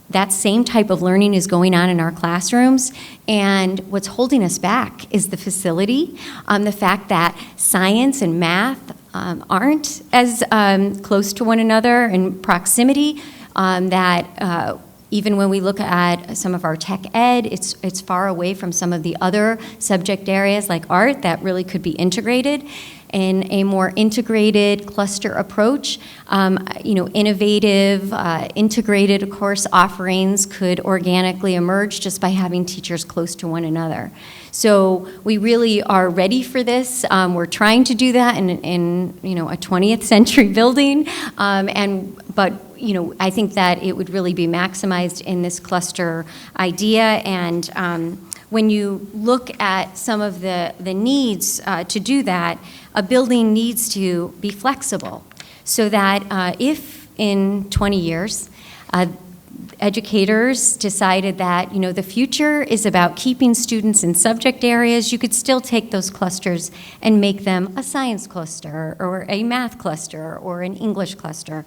that same type of learning is going on in our classrooms, and what's holding us back is the facility, the fact that science and math aren't as close to one another in proximity, that even when we look at some of our tech ed, it's far away from some of the other subject areas like art that really could be integrated in a more integrated cluster approach. Innovative, integrated course offerings could organically emerge just by having teachers close to one another. So we really are ready for this. We're trying to do that in a 20th century building, but I think that it would really be maximized in this cluster idea. And when you look at some of the needs to do that, a building needs to be flexible so that if in 20 years, educators decided that, the future is about keeping students in subject areas, you could still take those clusters and make them a science cluster or a math cluster or an English cluster.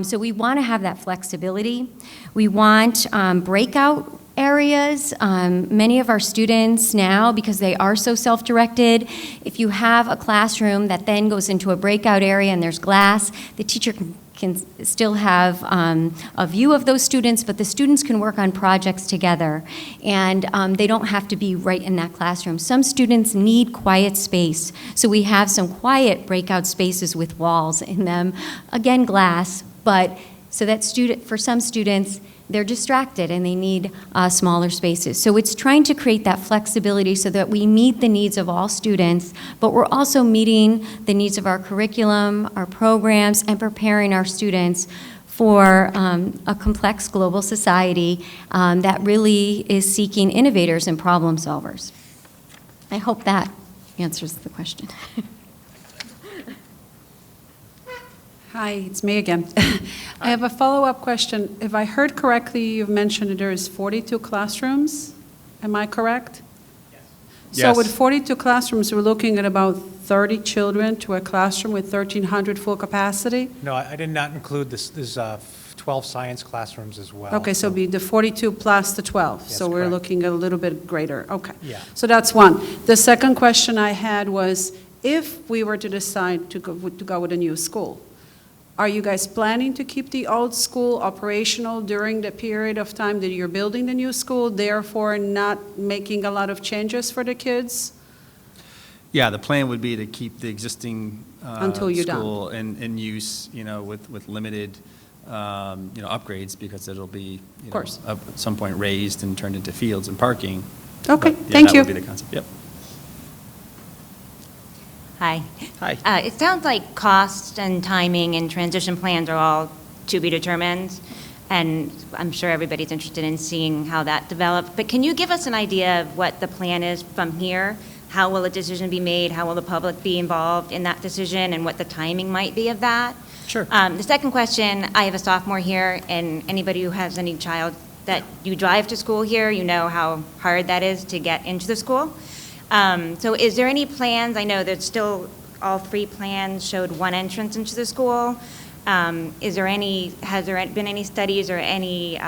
So we want to have that flexibility. We want breakout areas. Many of our students now, because they are so self-directed, if you have a classroom that then goes into a breakout area and there's glass, the teacher can still have a view of those students, but the students can work on projects together, and they don't have to be right in that classroom. Some students need quiet space, so we have some quiet breakout spaces with walls in them, again glass, but so that for some students, they're distracted and they need smaller spaces. So it's trying to create that flexibility so that we meet the needs of all students, but we're also meeting the needs of our curriculum, our programs, and preparing our students for a complex global society that really is seeking innovators and problem solvers. I hope that answers the question. Hi, it's me again. I have a follow-up question. If I heard correctly, you've mentioned that there is 42 classrooms. Am I correct? Yes. So with 42 classrooms, we're looking at about 30 children to a classroom with 1,300 full capacity? No, I did not include this. There's 12 science classrooms as well. Okay, so it'd be the 42 plus the 12. Yes, So we're correct. looking at a little bit greater. Okay. Yeah. So that's one. The second question I had was, if we were to decide to go with a new school, are you guys planning to keep the old school operational during the period of time that you're building the new school, therefore not making a lot of changes for the kids? Yeah, the plan would be to keep the existing Until you're done. school in use, with limited, upgrades, because it'll be, Of course. at some point raised and turned into fields and parking. Okay, But, yeah, thank you. That would be the concept, yep. Hi. Hi. It sounds like cost and timing and transition plans are all to be determined, and I'm sure everybody's interested in seeing how that develops. But can you give us an idea of what the plan is from here? How will a decision be made? How will the public be involved in that decision, and what the timing might be of that? Sure. The second question, I have a sophomore here, and anybody who has any child that you drive to school here, you know how hard that is to get into the school. So is there any plans, I know there's still, all three plans showed one entrance into the school. has there been any studies or any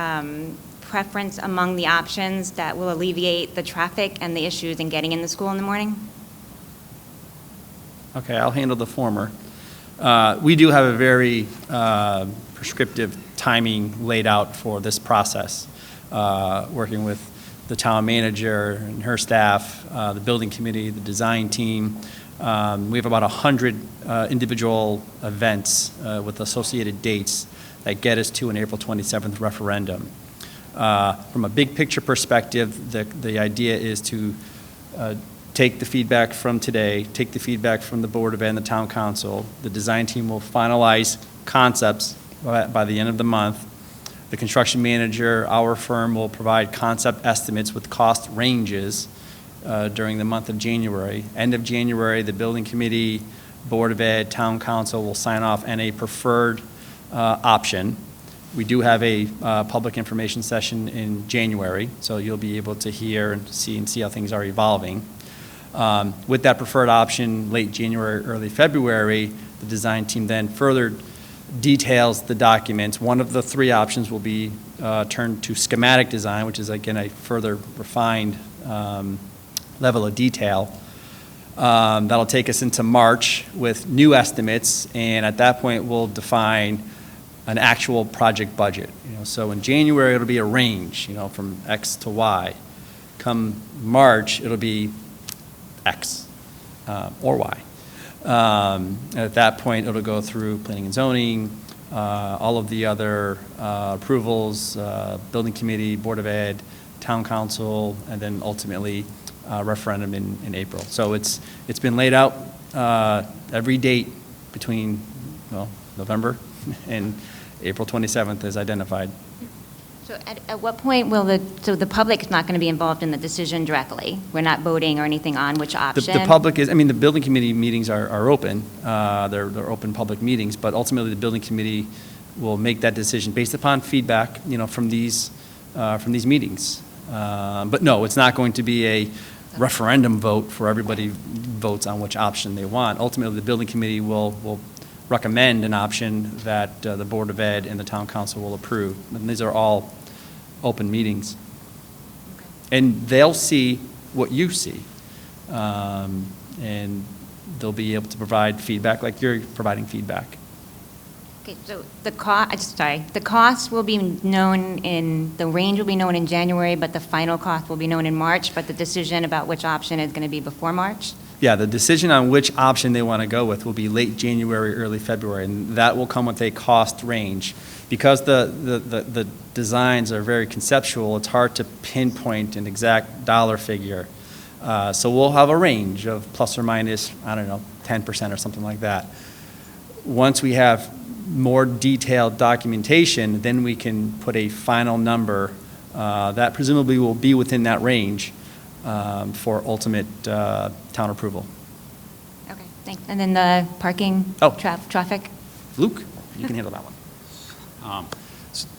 preference among the options that will alleviate the traffic and the issues in getting in the school in the morning? Okay, I'll handle the former. We do have a very prescriptive timing laid out for this process, working with the town manager and her staff, the building committee, the design team. We have about 100 individual events with associated dates that get us to an April 27th referendum. From a big picture perspective, the idea is to take the feedback from today, take the feedback from the Board of Ed and the Town Council. The design team will finalize concepts by the end of the month. The construction manager, our firm, will provide concept estimates with cost ranges during the month of January. End of January, the building committee, Board of Ed, Town Council will sign off on a preferred option. We do have a public information session in January, so you'll be able to hear and see how things are evolving. With that preferred option, late January, early February, the design team then further details the documents. One of the three options will be turned to schematic design, which is, again, a further refined level of detail. That'll take us into March with new estimates, and at that point, we'll define an actual project budget. So in January, it'll be a range, from X to Y. Come March, it'll be X or Y. At that point, it'll go through planning and zoning, all of the other approvals, building committee, Board of Ed, Town Council, and then ultimately referendum in April. So it's been laid out every date between November and April 27th is identified. So at what point will the public is not going to be involved in the decision directly? We're not voting or anything on which option? The public is, the building committee meetings are open. They're open public meetings, but ultimately the building committee will make that decision based upon feedback, from these meetings. But no, it's not going to be a referendum vote for everybody votes on which option they want. Ultimately, the building committee will recommend an option that the Board of Ed and the Town Council will approve. And these are all open meetings. Okay. And they'll see what you see. And they'll be able to provide feedback like you're providing feedback. Okay, so the cost will be known the range will be known in January, but the final cost will be known in March, but the decision about which option is going to be before March? Yeah, the decision on which option they want to go with will be late January, early February, and that will come with a cost range. Because the designs are very conceptual, it's hard to pinpoint an exact dollar figure. So we'll have a range of plus or minus, 10% or something like that. Once we have more detailed documentation, then we can put a final number that presumably will be within that range for ultimate town approval. Okay, thanks. And then the parking traffic? Luke, you can handle that one.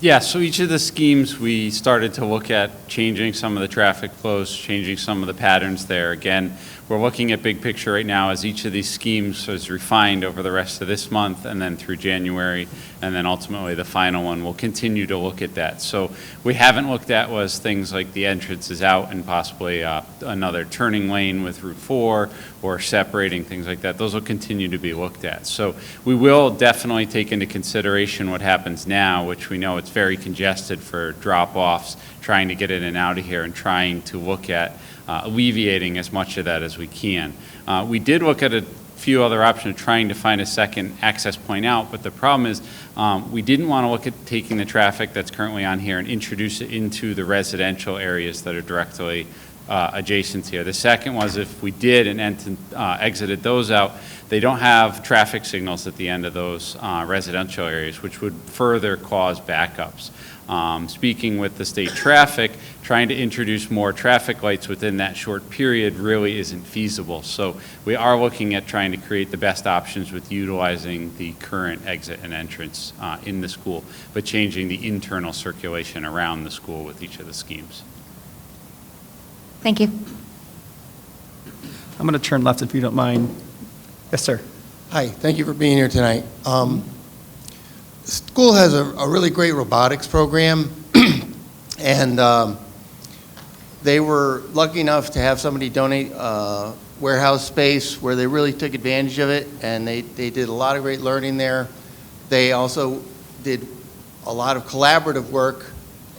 Yeah, so each of the schemes, we started to look at changing some of the traffic flows, changing some of the patterns there. Again, we're looking at big picture right now as each of these schemes is refined over the rest of this month and then through January, and then ultimately the final one. We'll continue to look at that. So we haven't looked at was things like the entrances out and possibly another turning lane with Route 4 or separating, things like that. Those will continue to be looked at. So we will definitely take into consideration what happens now, which we know it's very congested for drop-offs, trying to get in and out of here and trying to look at alleviating as much of that as we can. We did look at a few other options of trying to find a second access point out, but the problem is we didn't want to look at taking the traffic that's currently on here and introduce it into the residential areas that are directly adjacent here. The second was if we did and exited those out, they don't have traffic signals at the end of those residential areas, which would further cause backups. Speaking with the state traffic, trying to introduce more traffic lights within that short period really isn't feasible. So we are looking at trying to create the best options with utilizing the current exit and entrance in the school, but changing the internal circulation around the school with each of the schemes. Thank you. I'm going to turn left if you don't mind. Yes, sir. Hi, thank you for being here tonight. school has a really great robotics program, and they were lucky enough to have somebody donate warehouse space where they really took advantage of it, and they did a lot of great learning there. They also did a lot of collaborative work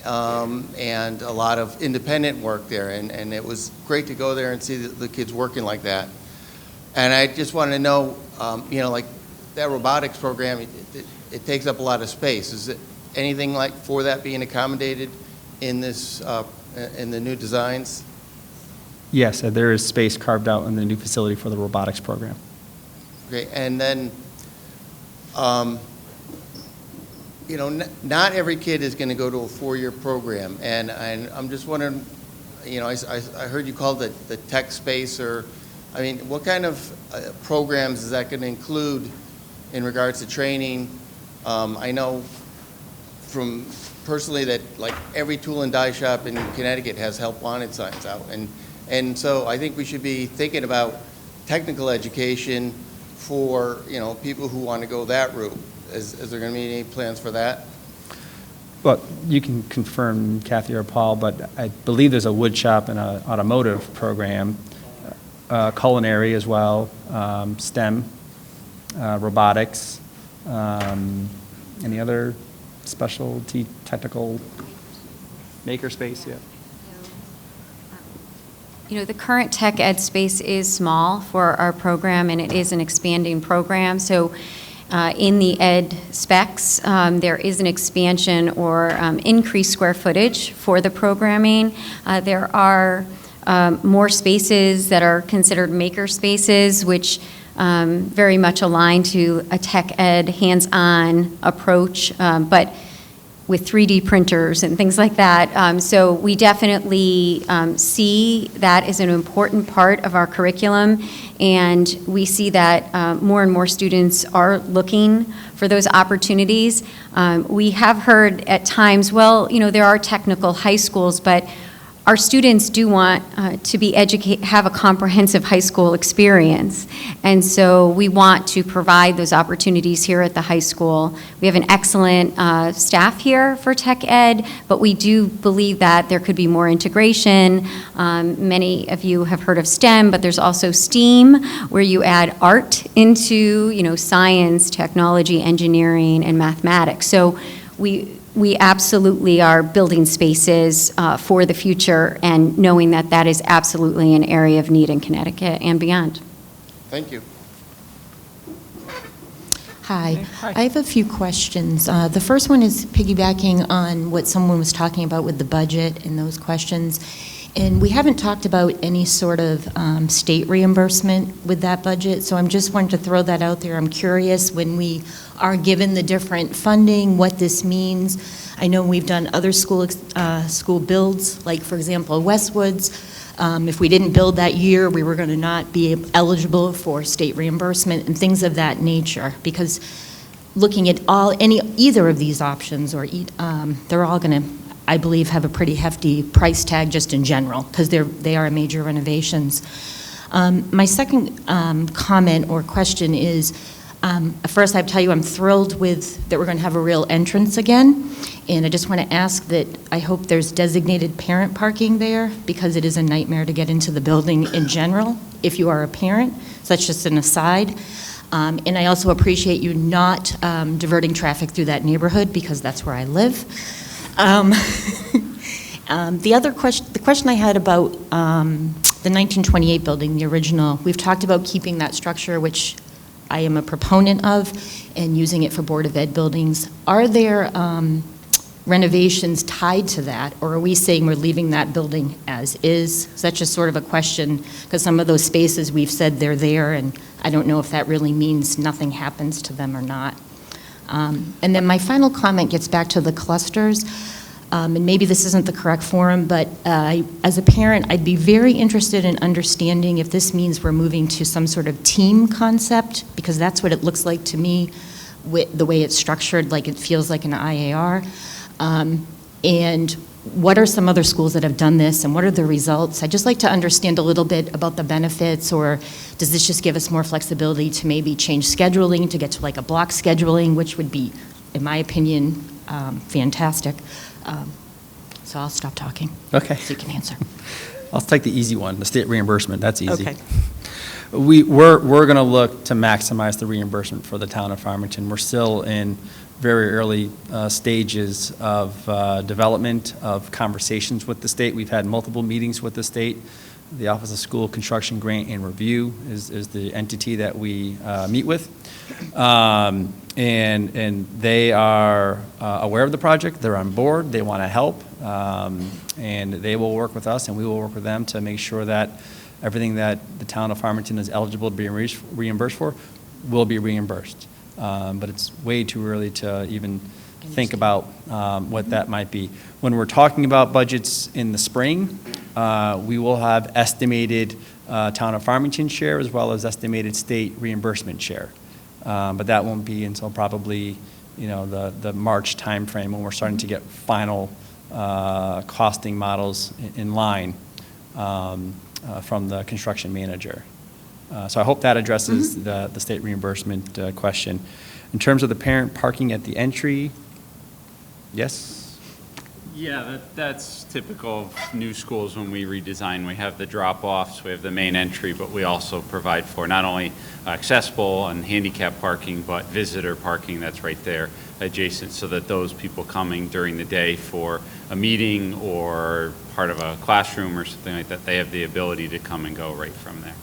and a lot of independent work there, and it was great to go there and see the kids working like that. And I just wanted to know, like that robotics program, it takes up a lot of space. Is it anything like for that being accommodated in this, in the new designs? Yes, there is space carved out in the new facility for the robotics program. Okay, and then, not every kid is going to go to a 4-year program, and I'm just wondering, I heard you call it the tech space, or, what kind of programs is that going to include in regards to training? I know from personally that like every tool and die shop in Connecticut has help wanted signs out, and so I think we should be thinking about technical education for people who want to go that route. Is there going to be any plans for that? Well, you can confirm, Kathy or Paul, but I believe there's a wood shop and an automotive program, culinary as well, STEM, robotics, any other specialty technical makerspace? Yeah. The current tech ed space is small for our program, and it is an expanding program. So in the ed specs, there is an expansion or increased square footage for the programming. There are more spaces that are considered maker spaces, which very much align to a tech ed hands-on approach, but with 3D printers and things like that. So we definitely see that as an important part of our curriculum, and we see that more and more students are looking for those opportunities. We have heard at times, well, there are technical high schools, but our students do want to be have a comprehensive high school experience. And so we want to provide those opportunities here at the high school. We have an excellent staff here for tech ed, but we do believe that there could be more integration. Many of you have heard of STEM, but there's also STEAM, where you add art into, science, technology, engineering, and mathematics. So we absolutely are building spaces for the future, and knowing that that is absolutely an area of need in Connecticut and beyond. Thank you. Hi. I have a few questions. The first one is piggybacking on what someone was talking about with the budget and those questions. And we haven't talked about any sort of state reimbursement with that budget, so I'm just wanting to throw that out there. I'm curious, when we are given the different funding, what this means. I know we've done other school builds, like for example, Westwoods. If we didn't build that year, we were going to not be eligible for state reimbursement and things of that nature. Because looking at either of these options, or they're all going to, I believe, have a pretty hefty price tag just in general, because they are major renovations. My second comment or question is, first I have to tell you I'm thrilled that we're going to have a real entrance again, and I just want to ask that I hope there's designated parent parking there, because it is a nightmare to get into the building in general if you are a parent. So that's just an aside. And I also appreciate you not diverting traffic through that neighborhood, because that's where I live. The question I had about the 1928 building, the original, we've talked about keeping that structure, which I am a proponent of, and using it for Board of Ed buildings. Are there renovations tied to that, or are we saying we're leaving that building as is? So that's just sort of a question, because some of those spaces we've said they're there, and I don't know if that really means nothing happens to them or not. And then my final comment gets back to the clusters, and maybe this isn't the correct forum, but as a parent, I'd be very interested in understanding if this means we're moving to some sort of team concept, because that's what it looks like to me, with the way it's structured, like it feels like an IAR. And what are some other schools that have done this, and what are the results? I'd just like to understand a little bit about the benefits, or does this just give us more flexibility to maybe change scheduling to get to like a block scheduling, which would be in my opinion, fantastic. So I'll stop talking. Okay. So you can answer. I'll take the easy one, the state reimbursement. That's easy. Okay. We're going to look to maximize the reimbursement for the town of Farmington. We're still in very early stages of development, of conversations with the state. We've had multiple meetings with the state. The Office of School Construction Grant and Review is the entity that we meet with. And they are aware of the project. They're on board. They want to help. And they will work with us, and we will work with them to make sure that everything that the town of Farmington is eligible to be reimbursed for will be reimbursed. But it's way too early to even think about what that might be. When we're talking about budgets in the spring, we will have estimated town of Farmington share as well as estimated state reimbursement share. But that won't be until probably, the March timeframe when we're starting to get final costing models in line from the construction manager. So I hope that addresses the state reimbursement question. In terms of the parent parking at the entry, yes? Yeah, that's typical of new schools when we redesign. We have the drop-offs, we have the main entry, but we also provide for not only accessible and handicap parking, but visitor parking that's right there adjacent, so that those people coming during the day for a meeting or part of a classroom or something like that, they have the ability to come and go right from there.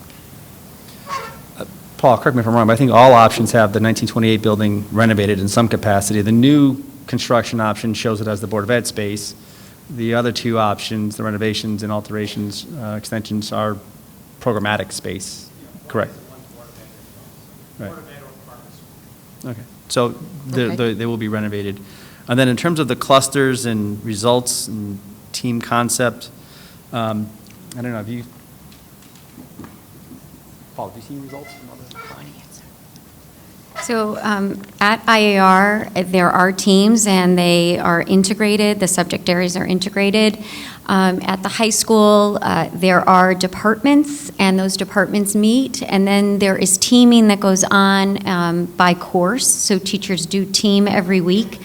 Paul, correct me if I'm wrong, but I think all options have the 1928 building renovated in some capacity. The new construction option shows it as the Board of Ed space. The other two options, the renovations and alterations, extensions, are programmatic space, correct? Right. Okay, so they will be renovated. And then in terms of the clusters and results and team concept, I don't know, have you, Paul, have you seen results from other? So at IAR, there are teams, and they are integrated. The subject areas are integrated. At the high school, there are departments, and those departments meet. And then there is teaming that goes on by course. So teachers do team every week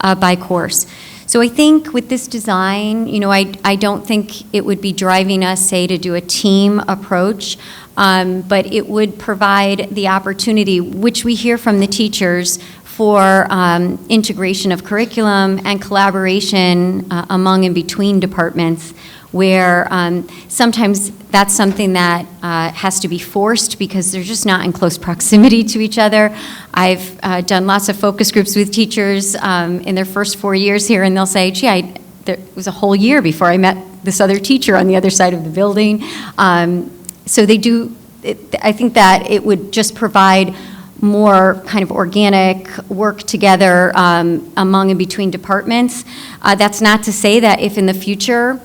by course. So I think with this design, I don't think it would be driving us, say, to do a team approach. But it would provide the opportunity, which we hear from the teachers, for integration of curriculum and collaboration among and between departments, where sometimes that's something that has to be forced because they're just not in close proximity to each other. I've done lots of focus groups with teachers in their first 4 years here, and they'll say, gee, there was a whole year before I met this other teacher on the other side of the building. So they do, I think that it would just provide more kind of organic work together among and between departments. That's not to say that if in the future,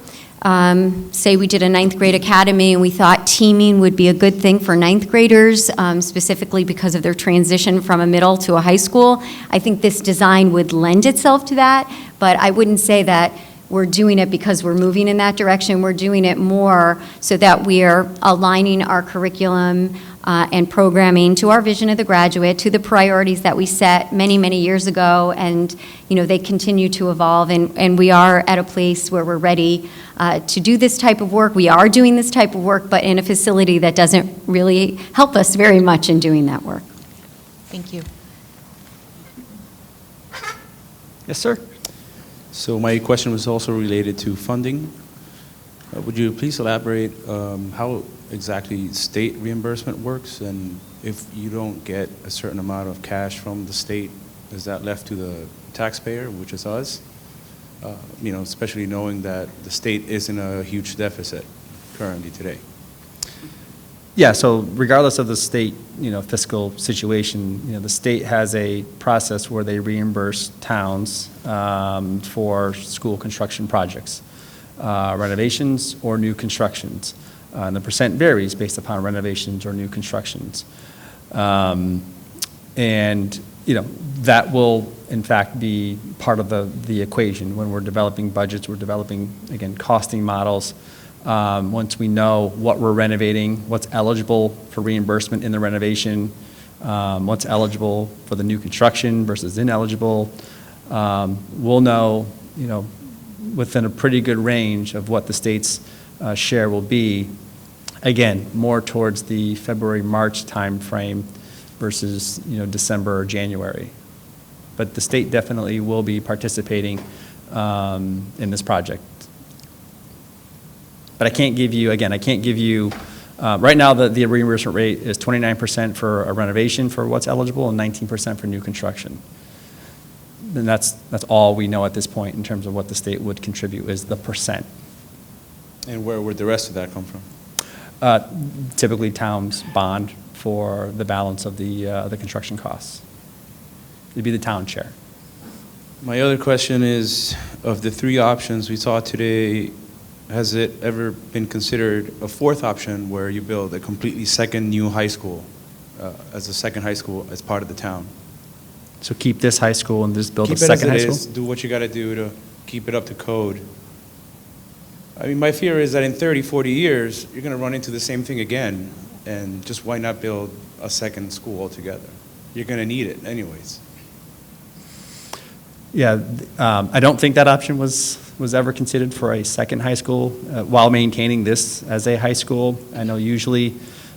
say we did a 9th grade academy and we thought teaming would be a good thing for 9th graders, specifically because of their transition from a middle to a high school, I think this design would lend itself to that, but I wouldn't say that we're doing it because we're moving in that direction. We're doing it more so that we're aligning our curriculum and programming to our vision of the graduate, to the priorities that we set many, many years ago, and they continue to evolve, and we are at a place where we're ready to do this type of work. We are doing this type of work, but in a facility that doesn't really help us very much in doing that work. Thank you. Yes, sir. So my question was also related to funding. Would you please elaborate how exactly state reimbursement works, and if you don't get a certain amount of cash from the state, is that left to the taxpayer, which is us? Especially knowing that the state is in a huge deficit currently today. Yeah, so regardless of the state, fiscal situation, the state has a process where they reimburse towns for school construction projects, renovations or new constructions. And the percent varies based upon renovations or new constructions. And, that will, in fact, be part of the equation. When we're developing budgets, we're developing, again, costing models. Once we know what we're renovating, what's eligible for reimbursement in the renovation, what's eligible for the new construction versus ineligible. We'll know, within a pretty good range of what the state's share will be. Again, more towards the February, March timeframe versus, December or January. But the state definitely will be participating in this project. But I can't give you, right now, the reimbursement rate is 29% for a renovation for what's eligible and 19% for new construction. And that's all we know at this point in terms of what the state would contribute is the percent. And where would the rest of that come from? Typically, towns bond for the balance of the construction costs. It'd be the town share. My other question is, of the three options we saw today, has it ever been considered a fourth option where you build a completely second new high school as a second high school as part of the town? So keep this high school and just build a Keep it second high as it school? is, do what you got to do to keep it up to code. I mean, my fear is that in 30, 40 years, you're going to run into the same thing again, and just why not build a second school altogether? You're going to need it anyways. Yeah, I don't think that option was ever considered for a second high school while maintaining this as a high school. I know usually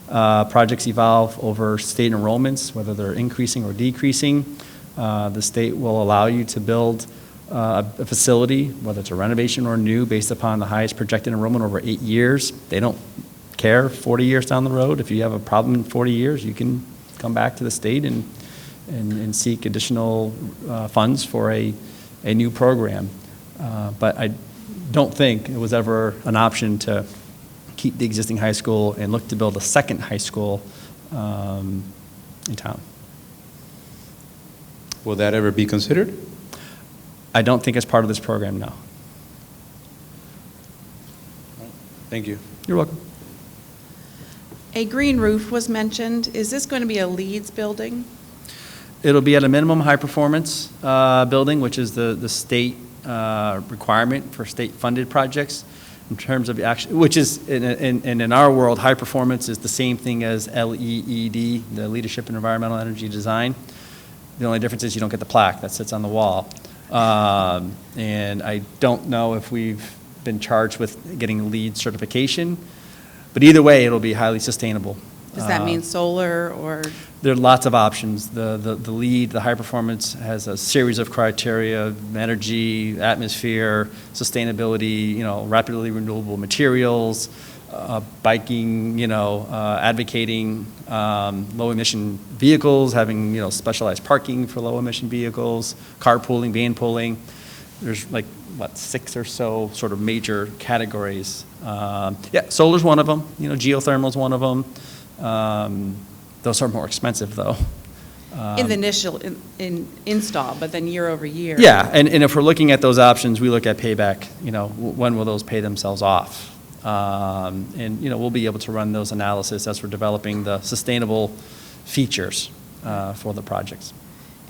projects evolve over state enrollments, whether they're increasing or decreasing. The state will allow you to build a facility, whether it's a renovation or new, based upon the highest projected enrollment over 8 years. They don't care 40 years down the road. If you have a problem in 40 years, you can come back to the state and seek additional funds for a new program. But I don't think it was ever an option to keep the existing high school and look to build a second high school in town. Will that ever be considered? I don't think it's part of this program, no. Thank you. You're welcome. A green roof was mentioned. Is this going to be a LEEDs building? It'll be at a minimum high-performance building, which is the state requirement for state-funded projects in terms of which is, in our world, high performance is the same thing as LEED, the Leadership in Environmental Energy Design. The only difference is you don't get the plaque that sits on the wall. And I don't know if we've been charged with getting LEED certification, but either way, it'll be highly sustainable. Does that mean solar or? There are lots of options. The LEED, the high performance, has a series of criteria: energy, atmosphere, sustainability, rapidly renewable materials, biking, advocating low emission vehicles, having specialized parking for low emission vehicles, carpooling, van pooling. There's 6 or so sort of major categories. Solar's one of them. Geothermal's one of them. Those are more expensive, though. In the initial install, but then year over year. Yeah, and if we're looking at those options, we look at payback, when will those pay themselves off? And we'll be able to run those analysis as we're developing the sustainable features for the projects.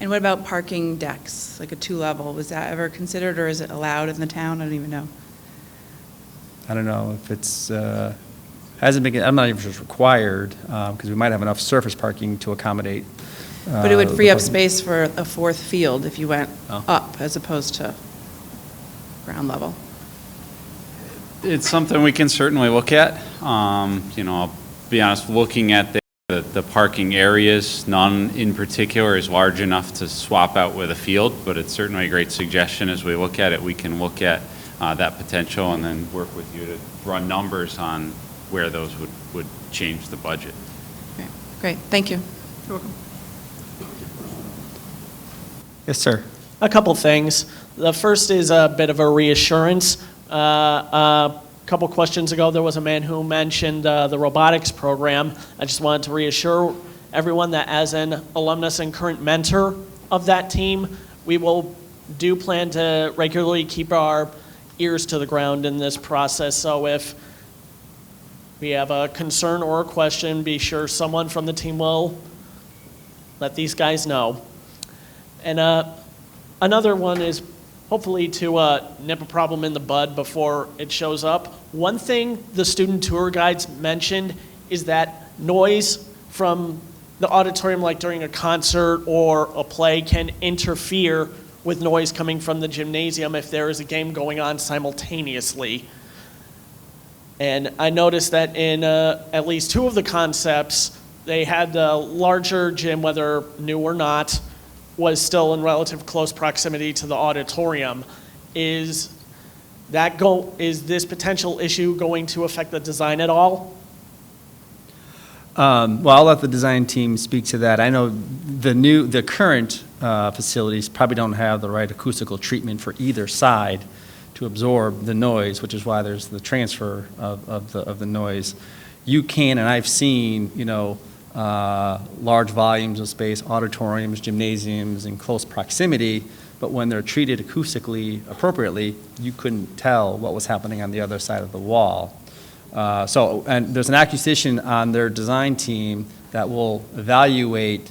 And what about parking decks, like a 2-level? Was that ever considered, or is it allowed in the town? I don't even know. I don't know if it's, hasn't been, I'm not even sure it's required, because we might have enough surface parking to accommodate. But it would free up space for a 4th field if you went up as opposed to ground level. It's something we can certainly look at. I'll be honest, looking at the parking areas, none in particular is large enough to swap out with a field, but it's certainly a great suggestion. As we look at it, we can look at that potential and then work with you to run numbers on where those would change the budget. Okay. Great, thank you. You're welcome. Yes, sir. A couple things. The first is a bit of a reassurance. A couple questions ago, there was a man who mentioned the robotics program. I just wanted to reassure everyone that as an alumnus and current mentor of that team, we do plan to regularly keep our ears to the ground in this process. So if we have a concern or a question, be sure someone from the team will let these guys know. And another one is hopefully to nip a problem in the bud before it shows up. One thing the student tour guides mentioned is that noise from the auditorium, like during a concert or a play, can interfere with noise coming from the gymnasium if there is a game going on simultaneously. And I noticed that in at least two of the concepts, they had the larger gym, whether new or not, was still in relative close proximity to the auditorium. Is this potential issue going to affect the design at all? Well, I'll let the design team speak to that. I know the current facilities probably don't have the right acoustical treatment for either side to absorb the noise, which is why there's the transfer of the noise. You can, and I've seen, large volumes of space, auditoriums, gymnasiums in close proximity, but when they're treated acoustically appropriately, you couldn't tell what was happening on the other side of the wall. And there's an acquisition on their design team that will evaluate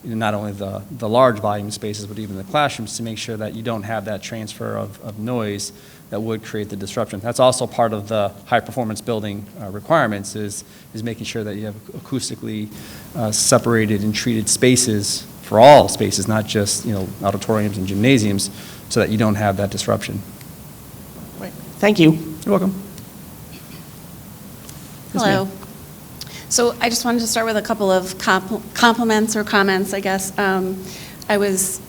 not only the large volume spaces, but even the classrooms to make sure that you don't have that transfer of noise that would create the disruption. That's also part of the high-performance building requirements is making sure that you have acoustically separated and treated spaces for all spaces, not just auditoriums and gymnasiums, so that you don't have that disruption. Right. Thank you. You're welcome. Hello. So I just wanted to start with a couple of compliments or comments, I guess. I was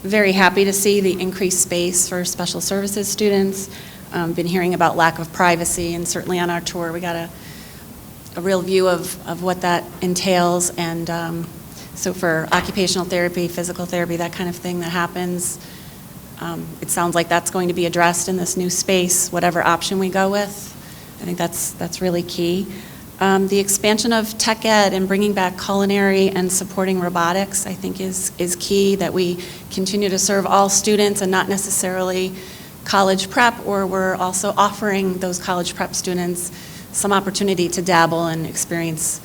very happy to see the increased space for special services students. Been hearing about lack of privacy, and certainly on our tour we got a real view of what that entails. And so for occupational therapy, physical therapy, that kind of thing that happens, it sounds like that's going to be addressed in this new space, whatever option we go with. I think that's really key. The expansion of tech ed and bringing back culinary and supporting robotics, I think is key, that we continue to serve all students and not necessarily college prep, or we're also offering those college prep students some opportunity to dabble and experience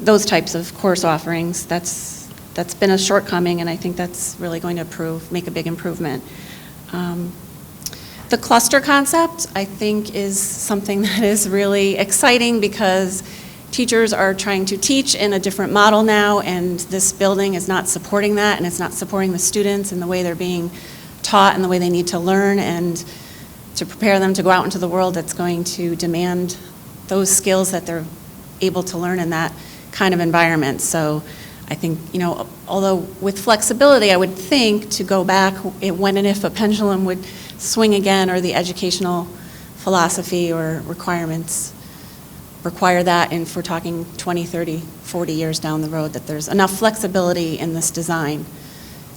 those types of course offerings. That's been a shortcoming, and I think that's really going to make a big improvement. The cluster concept, I think, is something that is really exciting because teachers are trying to teach in a different model now, and this building is not supporting that, and it's not supporting the students in the way they're being taught and the way they need to learn, and to prepare them to go out into the world that's going to demand those skills that they're able to learn in that kind of environment. So I think, although with flexibility, I would think to go back when and if a pendulum would swing again, or the educational philosophy or requirements require that, and if we're talking 20, 30, 40 years down the road, that there's enough flexibility in this design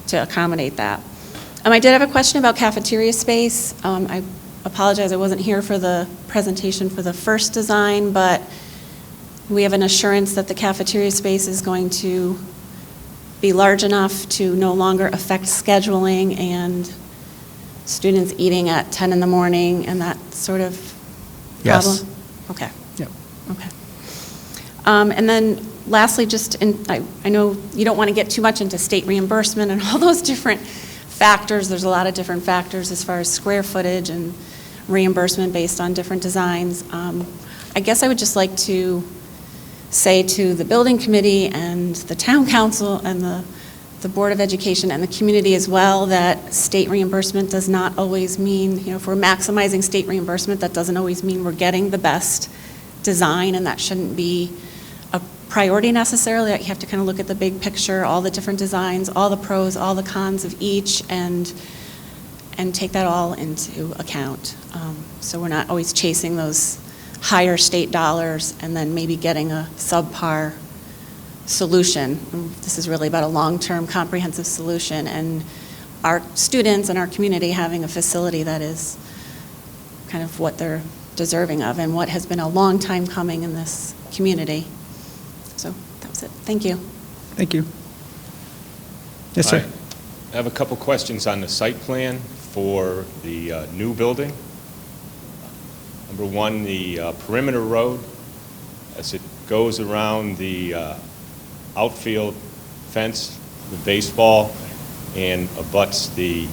to accommodate that. I did have a question about cafeteria space. I apologize, I wasn't here for the presentation for the first design, but we have an assurance that the cafeteria space is going to be large enough to no longer affect scheduling and students eating at 10 in the morning and that sort of problem? Yes. Okay. Yep. Okay. And then lastly, I know you don't want to get too much into state reimbursement and all those different factors. There's a lot of different factors as far as square footage and reimbursement based on different designs. I guess I would just like to say to the building committee and the town council and the Board of Education and the community as well, that state reimbursement does not always mean, if we're maximizing state reimbursement, that doesn't always mean we're getting the best design, and that shouldn't be a priority necessarily. You have to kind of look at the big picture, all the different designs, all the pros, all the cons of each, and take that all into account. So we're not always chasing those higher state dollars and then maybe getting a subpar solution. This is really about a long-term comprehensive solution, and our students and our community having a facility that is kind of what they're deserving of and what has been a long time coming in this community. So that was it. Thank you. Thank you. Yes, sir. I have a couple questions on the site plan for the new building. Number one, the perimeter road, as it goes around the outfield fence, the baseball, and abuts the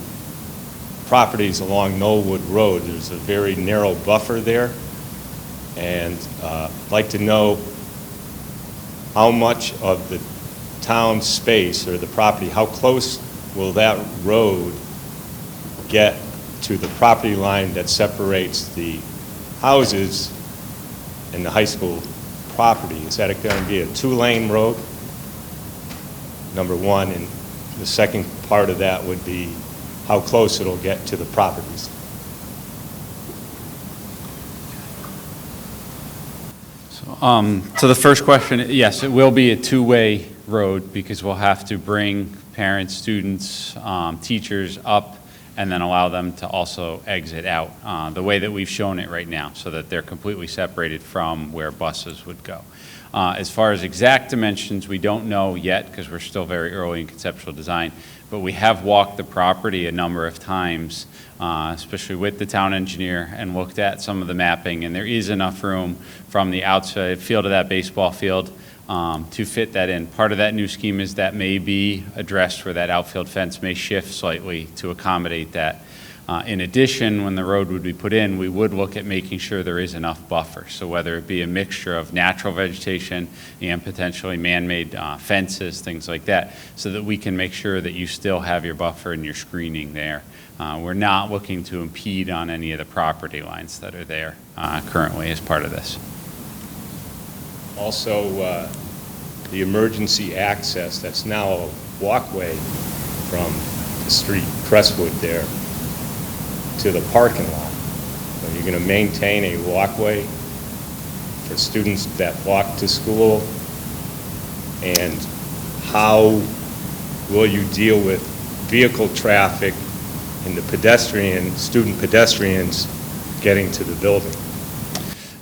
properties along Knollwood Road. There's a very narrow buffer there, and I'd like to know how much of the town space or the property, how close will that road get to the property line that separates the houses and the high school property? Is that going to be a two-lane road? Number one, and the second part of that would be how close it'll get to the properties. So the first question, yes, it will be a two-way road because we'll have to bring parents, students, teachers up and then allow them to also exit out the way that we've shown it right now so that they're completely separated from where buses would go. As far as exact dimensions, we don't know yet because we're still very early in conceptual design, but we have walked the property a number of times, especially with the town engineer, and looked at some of the mapping, and there is enough room from the outside field of that baseball field to fit that in. Part of that new scheme is that may be addressed where that outfield fence may shift slightly to accommodate that. In addition, when the road would be put in, we would look at making sure there is enough buffer. So whether it be a mixture of natural vegetation and potentially man-made fences, things like that, so that we can make sure that you still have your buffer and your screening there. We're not looking to impede on any of the property lines that are there currently as part of this. Also, the emergency access, that's now a walkway from the street, Crestwood there, to the parking lot. So you're going to maintain a walkway for students that walk to school, and how will you deal with vehicle traffic and the student pedestrians getting to the building?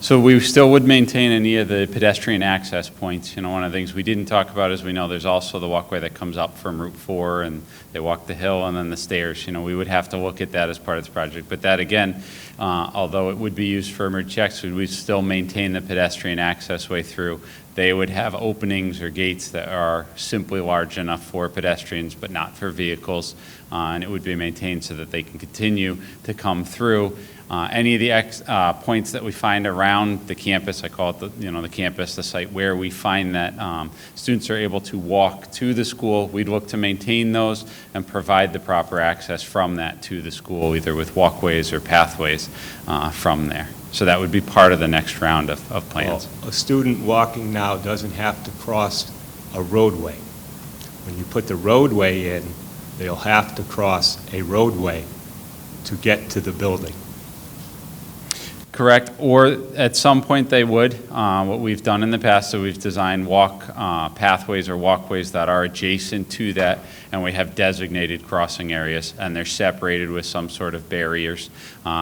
So we still would maintain any of the pedestrian access points. You know, one of the things we didn't talk about is we know there's also the walkway that comes up from Route 4 and they walk the hill and then the stairs. You know, we would have to look at that as part of the project. But that again, although it would be used for emergency access, we'd still maintain the pedestrian access way through. They would have openings or gates that are simply large enough for pedestrians but not for vehicles, and it would be maintained so that they can continue to come through. Any of the points that we find around the campus, I call it the campus, the site where we find that students are able to walk to the school, we'd look to maintain those and provide the proper access from that to the school, either with walkways or pathways from there. So that would be part of the next round of plans. Well, a student walking now doesn't have to cross a roadway. When you put the roadway in, they'll have to cross a roadway to get to the building. Correct, or at some point they would. What we've done in the past, so we've designed pathways or walkways that are adjacent to that, and we have designated crossing areas, and they're separated with some sort of barriers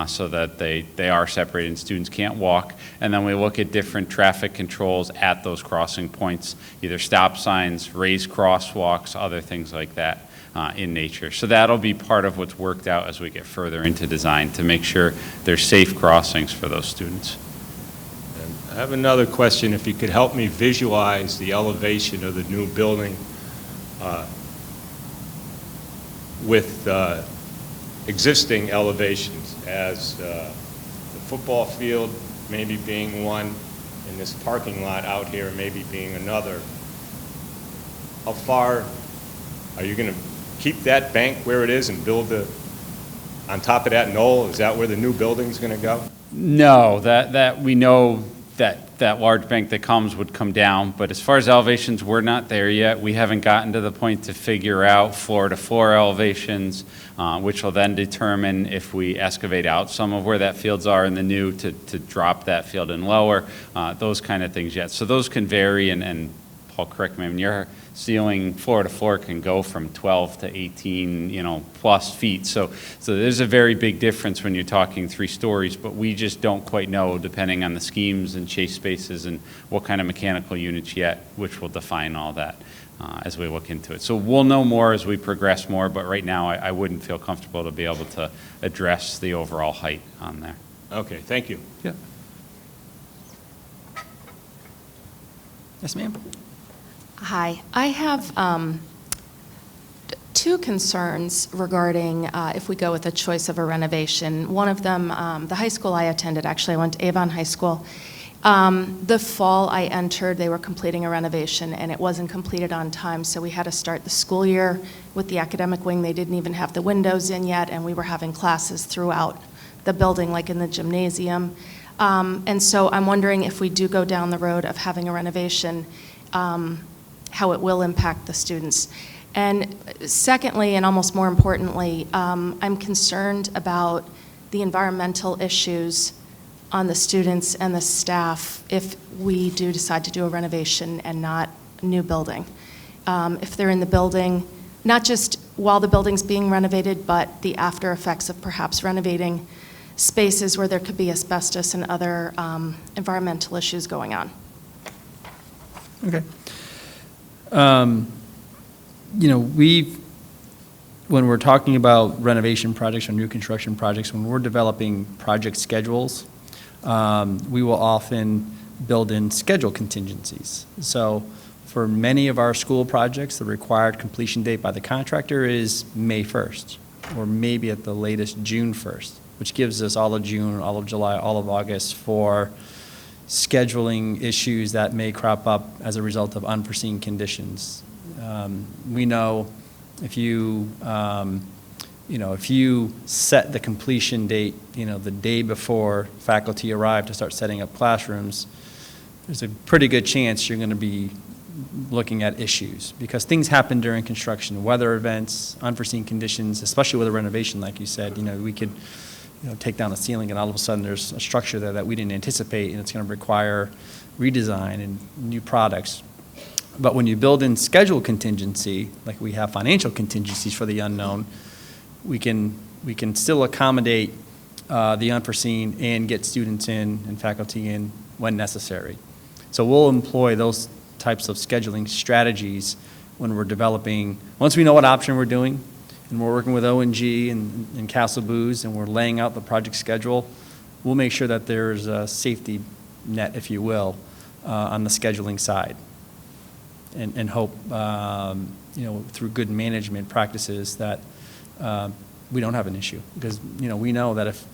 so that they are separated and students can't walk. And then we look at different traffic controls at those crossing points, either stop signs, raised crosswalks, other things like that. In nature. So that'll be part of what's worked out as we get further into design to make sure there's safe crossings for those students. And I have another question. If you could help me visualize the elevation of the new building with existing elevations, as the football field maybe being one and this parking lot out here maybe being another. How far are you going to keep that bank where it is and build on top of that knoll? Is that where the new building's going to go? No, that we know that large bank that comes would come down, but as far as elevations, we're not there yet. We haven't gotten to the point to figure out floor-to-floor elevations, which will then determine if we excavate out some of where that fields are in the new to drop that field in lower, those kind of things yet. So those can vary, and Paul, correct me, I mean, your ceiling floor to floor can go from 12 to 18, plus feet. So there's a very big difference when you're talking 3 stories, but we just don't quite know, depending on the schemes and chase spaces and what kind of mechanical units yet, which will define all that as we look into it. So we'll know more as we progress more, but right now I wouldn't feel comfortable to be able to address the overall height on there. Okay, thank you. Yeah. Yes, ma'am. Hi, I have 2 concerns regarding if we go with the choice of a renovation. One of them, the high school I attended, actually I went to Avon High School, The fall I entered, they were completing a renovation, and it wasn't completed on time, so we had to start the school year with the academic wing. They didn't even have the windows in yet, and we were having classes throughout the building, like in the gymnasium. And so I'm wondering if we do go down the road of having a renovation, how it will impact the students. And secondly, and almost more importantly, I'm concerned about the environmental issues on the students and the staff if we do decide to do a renovation and not a new building. If they're in the building, not just while the building's being renovated, but the after effects of perhaps renovating spaces where there could be asbestos and other environmental issues going on. Okay. When we're talking about renovation projects or new construction projects, when we're developing project schedules, we will often build in schedule contingencies. So for many of our school projects, the required completion date by the contractor is May 1st, or maybe at the latest June 1st, which gives us all of June, all of July, all of August for scheduling issues that may crop up as a result of unforeseen conditions. We know if you set the completion date, the day before faculty arrive to start setting up classrooms, there's a pretty good chance you're going to be looking at issues because things happen during construction, weather events, unforeseen conditions, especially with a renovation, like you said. We could take down a ceiling and all of a sudden there's a structure there that we didn't anticipate and it's going to require redesign and new products. But when you build in schedule contingency, like we have financial contingencies for the unknown, we can still accommodate the unforeseen and get students in and faculty in when necessary. So we'll employ those types of scheduling strategies when we're developing, once we know what option we're doing, and we're working with O&G and Castle Booze, and we're laying out the project schedule, we'll make sure that there's a safety net, if you will, on the scheduling side. And hope, through good management practices that we don't have an issue. Because, we know that if,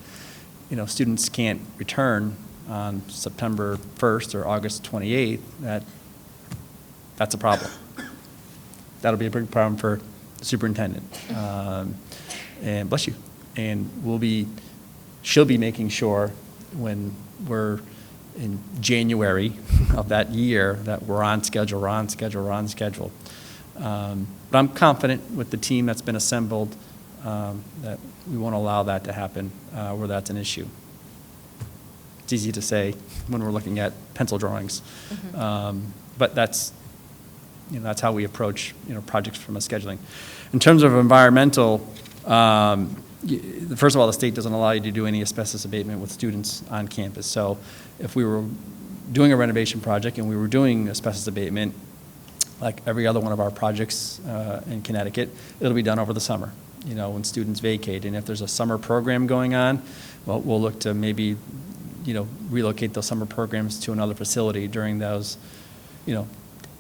students can't return on September 1st or August 28th, that's a problem. That'll be a big problem for the superintendent. And bless you. And she'll be making sure when we're in January of that year that we're on schedule. But I'm confident with the team that's been assembled that we won't allow that to happen where that's an issue. It's easy to say when we're looking at pencil drawings. But that's how we approach projects from a scheduling. In terms of environmental, first of all, the state doesn't allow you to do any asbestos abatement with students on campus. So if we were doing a renovation project and we were doing asbestos abatement, like every other one of our projects in Connecticut, it'll be done over the summer, when students vacate. And if there's a summer program going on, well, we'll look to maybe, relocate those summer programs to another facility during those,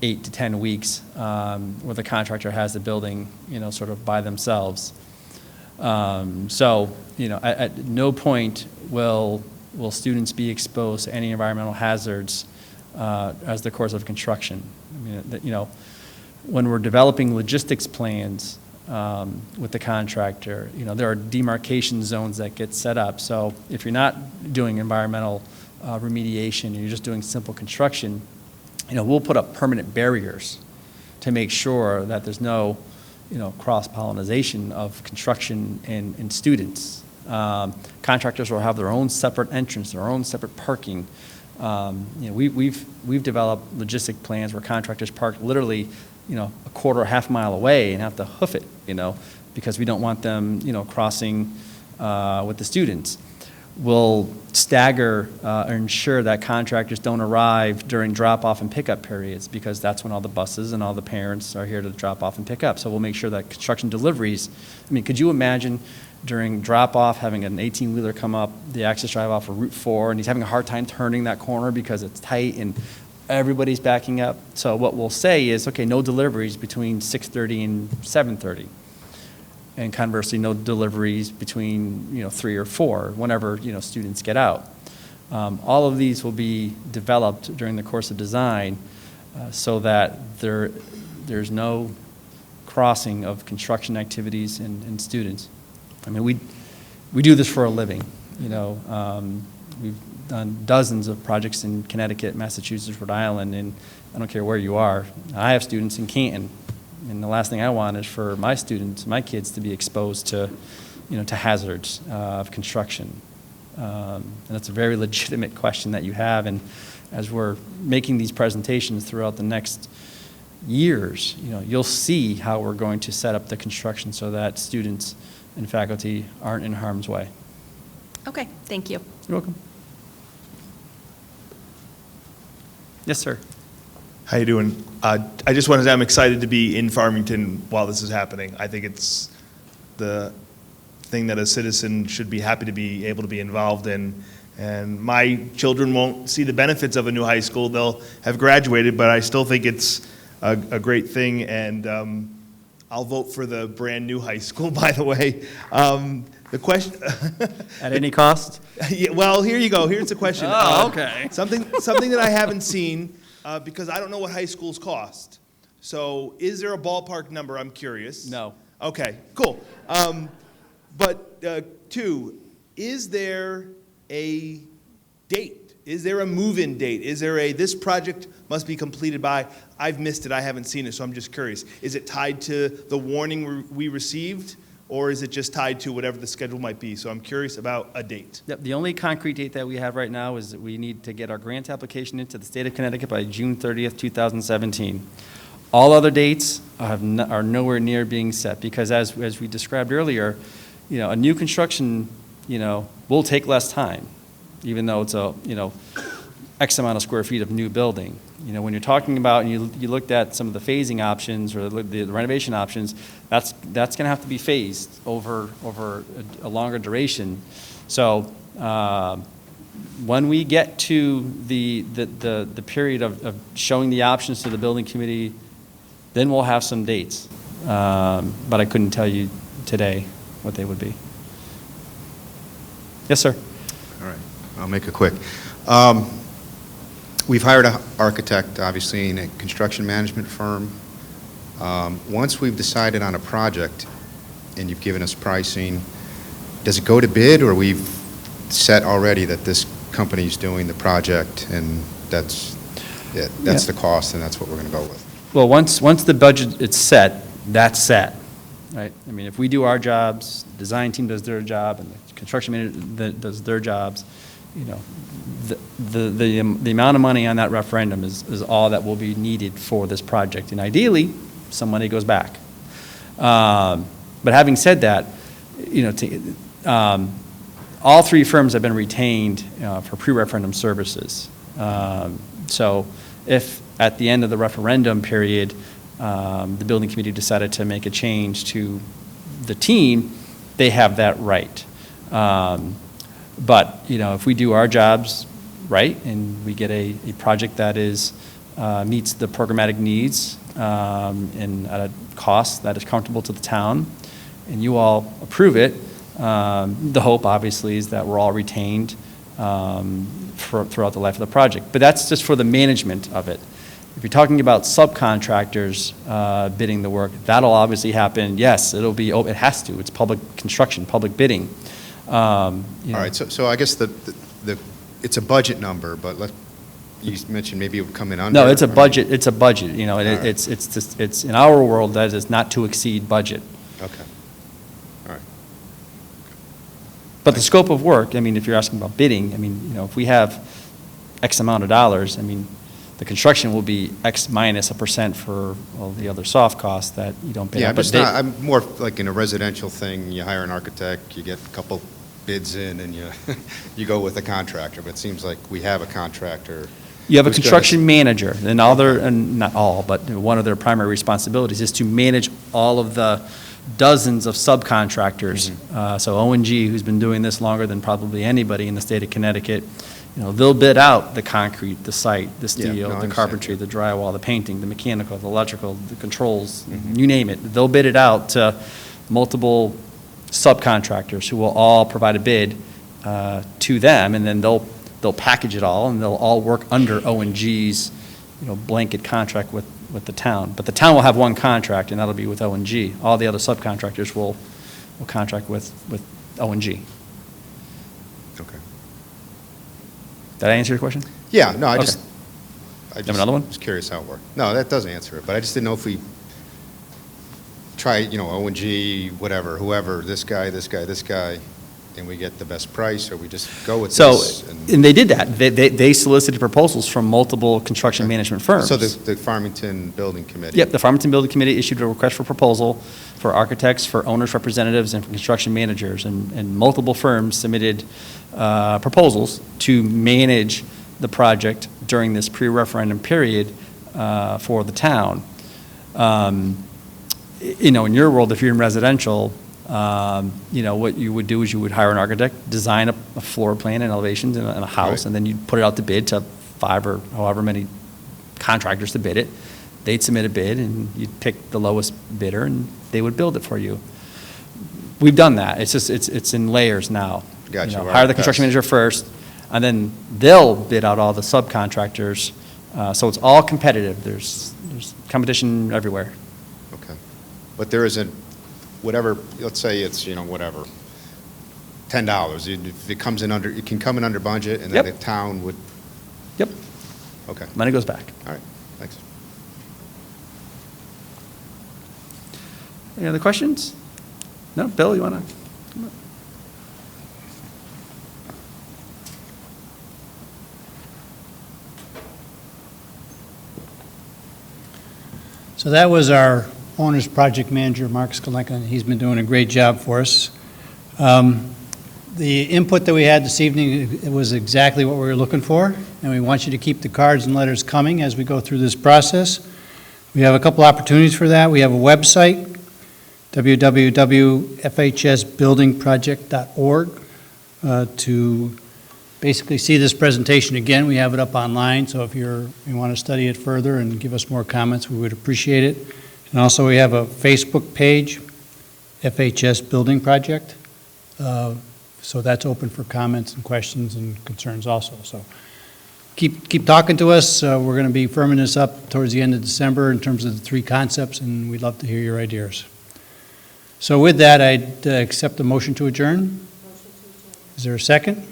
8 to 10 weeks where the contractor has the building, sort of by themselves. At no point will students be exposed to any environmental hazards as the course of construction. When we're developing logistics plans with the contractor, there are demarcation zones that get set up. So if you're not doing environmental remediation and you're just doing simple construction, we'll put up permanent barriers to make sure that there's no cross-pollination of construction and students. Contractors will have their own separate entrance, their own separate parking. We've developed logistic plans where contractors park literally, a quarter or half mile away and have to hoof it, because we don't want them, crossing with the students. We'll stagger or ensure that contractors don't arrive during drop-off and pickup periods because that's when all the buses and all the parents are here to drop off and pick up. So we'll make sure that construction deliveries, could you imagine during drop-off having an 18-wheeler come up the access drive off of Route 4 and he's having a hard time turning that corner because it's tight and everybody's backing up? So what we'll say is, okay, no deliveries between 6:30 and 7:30. And conversely, no deliveries between 3 or 4, whenever students get out. All of these will be developed during the course of design so that there's no crossing of construction activities and students. I mean, we do this for a living, you know. We've done dozens of projects in Connecticut, Massachusetts, Rhode Island, and I don't care where you are. I have students in Canton, and the last thing I want is for my students, my kids, to be exposed to, you know, to hazards of construction. And that's a very legitimate question that you have, and as we're making these presentations throughout the next years, you know, you'll see how we're going to set up the construction so that students and faculty aren't in harm's way. Okay, thank you. You're welcome. Yes, sir. How you doing? I just wanted to say I'm excited to be in Farmington while this is happening. I think it's the thing that a citizen should be happy to be able to be involved in. And my children won't see the benefits of a new high school. They'll have graduated, but I still think it's a great thing. And I'll vote for the brand new high school, by the way. The question at any cost? Yeah, well, here you go. Here's the question. Oh, okay. Something that I haven't seen because I don't know what high schools cost. So, is there a ballpark number? I'm curious. No. Okay. Cool. But two, is there a date? Is there a move-in date? Is there this project must be completed by? I've missed it. I haven't seen it, so I'm just curious. Is it tied to the warning we received? Or is it just tied to whatever the schedule might be? So I'm curious about a date. Yep, the only concrete date that we have right now is that we need to get our grant application into the state of Connecticut by June 30th, 2017. All other dates are nowhere near being set because as we described earlier, you know, a new construction, you know, will take less time, even though it's a, you know, X amount of square feet of new building. You know, when you're talking about, and you looked at some of the phasing options or the renovation options, that's going to have to be phased over a longer duration. So when we get to the period of showing the options to the building committee, then we'll have some dates. But I couldn't tell you today what they would be. Yes, sir. All right, I'll make it quick. We've hired an architect, obviously, in a construction management firm. Once we've decided on a project and you've given us pricing, does it go to bid or we've set already that this company's doing the project and that's it? That's the cost and that's what we're going to go with? Well, once the budget is set, that's set, right? I mean, if we do our jobs, the design team does their job, and the construction manager does their jobs, you know, the amount of money on that referendum is all that will be needed for this project. And ideally, some money goes back. But having said that, you know, all three firms have been retained for pre-referendum services. So if at the end of the referendum period, the building committee decided to make a change to the team, they have that right. But, you know, if we do our jobs right and we get a project that is meets the programmatic needs and at a cost that is comfortable to the town, and you all approve it, the hope, obviously, is that we're all retained throughout the life of the project. But that's just for the management of it. If you're talking about subcontractors bidding the work, that'll obviously happen. Yes, it has to. It's public construction, public bidding. All right, so I guess it's a budget number, but you mentioned maybe it would come in under. No, it's a budget. It's a budget. You know, it's in our world that is not to exceed budget. Okay. All right. But the scope of work, I mean, if you're asking about bidding, I mean, you know, if we have X amount of dollars, I mean, the construction will be X minus % for all the other soft costs that you don't bid on. I'm more like in a residential thing. You hire an architect, you get a couple bids in, and you go with a contractor. But it seems like we have a contractor. You have a construction manager, and not all, but one of their primary responsibilities is to manage all of the dozens of subcontractors. Mm-hmm. So O&G, who's been doing this longer than probably anybody in the state of Connecticut, you know, they'll bid out the concrete, the site, the steel, the carpentry, the drywall, the painting, the mechanical, the electrical, the controls, you name it. They'll bid it out to multiple subcontractors who will all provide a bid to them, and then they'll they'll package it all, and they'll all work under O&G's, blanket contract with the town. But the town will have one contract, and that'll be with O&G. All the other subcontractors will contract with O&G. Okay. Did I answer your question? Yeah, no, I Okay. just have another one? was curious how it worked. No, that does answer it, but I just didn't know if we try, O&G, whatever, whoever, this guy, and we get the best price, or we just go with So, this. and they did that. They solicited proposals from multiple construction management firms. So the Farmington Building Committee. Yep, the Farmington Building Committee issued a request for proposal for architects, for owners' representatives, and for construction managers, and multiple firms submitted proposals to manage the project during this pre-referendum period for the town. In your world, if you're in residential, what you would do is you would hire an architect, design a floor plan and elevations in a house, Right. and then you'd put it out to bid to 5 or however many contractors to bid it. They'd submit a bid, and you'd pick the lowest bidder, and they would build it for you. We've done that. It's just, it's in layers now. Gotcha. Hire the construction manager first, and then they'll bid out all the subcontractors. So it's all competitive. There's competition everywhere. Okay. But there isn't, whatever, let's say it's, whatever, $10. If it comes in under, it can come in under budget, and then the Yep. town would. Yep. Okay. Money goes back. All right, thanks. Any other questions? No? Bill, you want to? So that was our owner's project manager, Mark Skolenka, and he's been doing a great job for us. The input that we had this evening, it was exactly what we were looking for, and we want you to keep the cards and letters coming as we go through this process. We have a couple opportunities for that. We have a website, www.fhsbuildingproject.org, to basically see this presentation again. We have it up online, so if you want to study it further and give us more comments, we would appreciate it. And also, we have a Facebook page, FHS Building Project. So that's open for comments and questions and concerns also. So keep talking to us. We're going to be firming this up towards the end of December in terms of the 3 concepts, and we'd love to hear your ideas. So with that, I'd accept the motion to adjourn. Is there a second?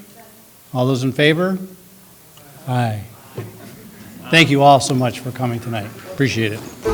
All those in favor? Aye. Thank you all so much for coming tonight. Appreciate it.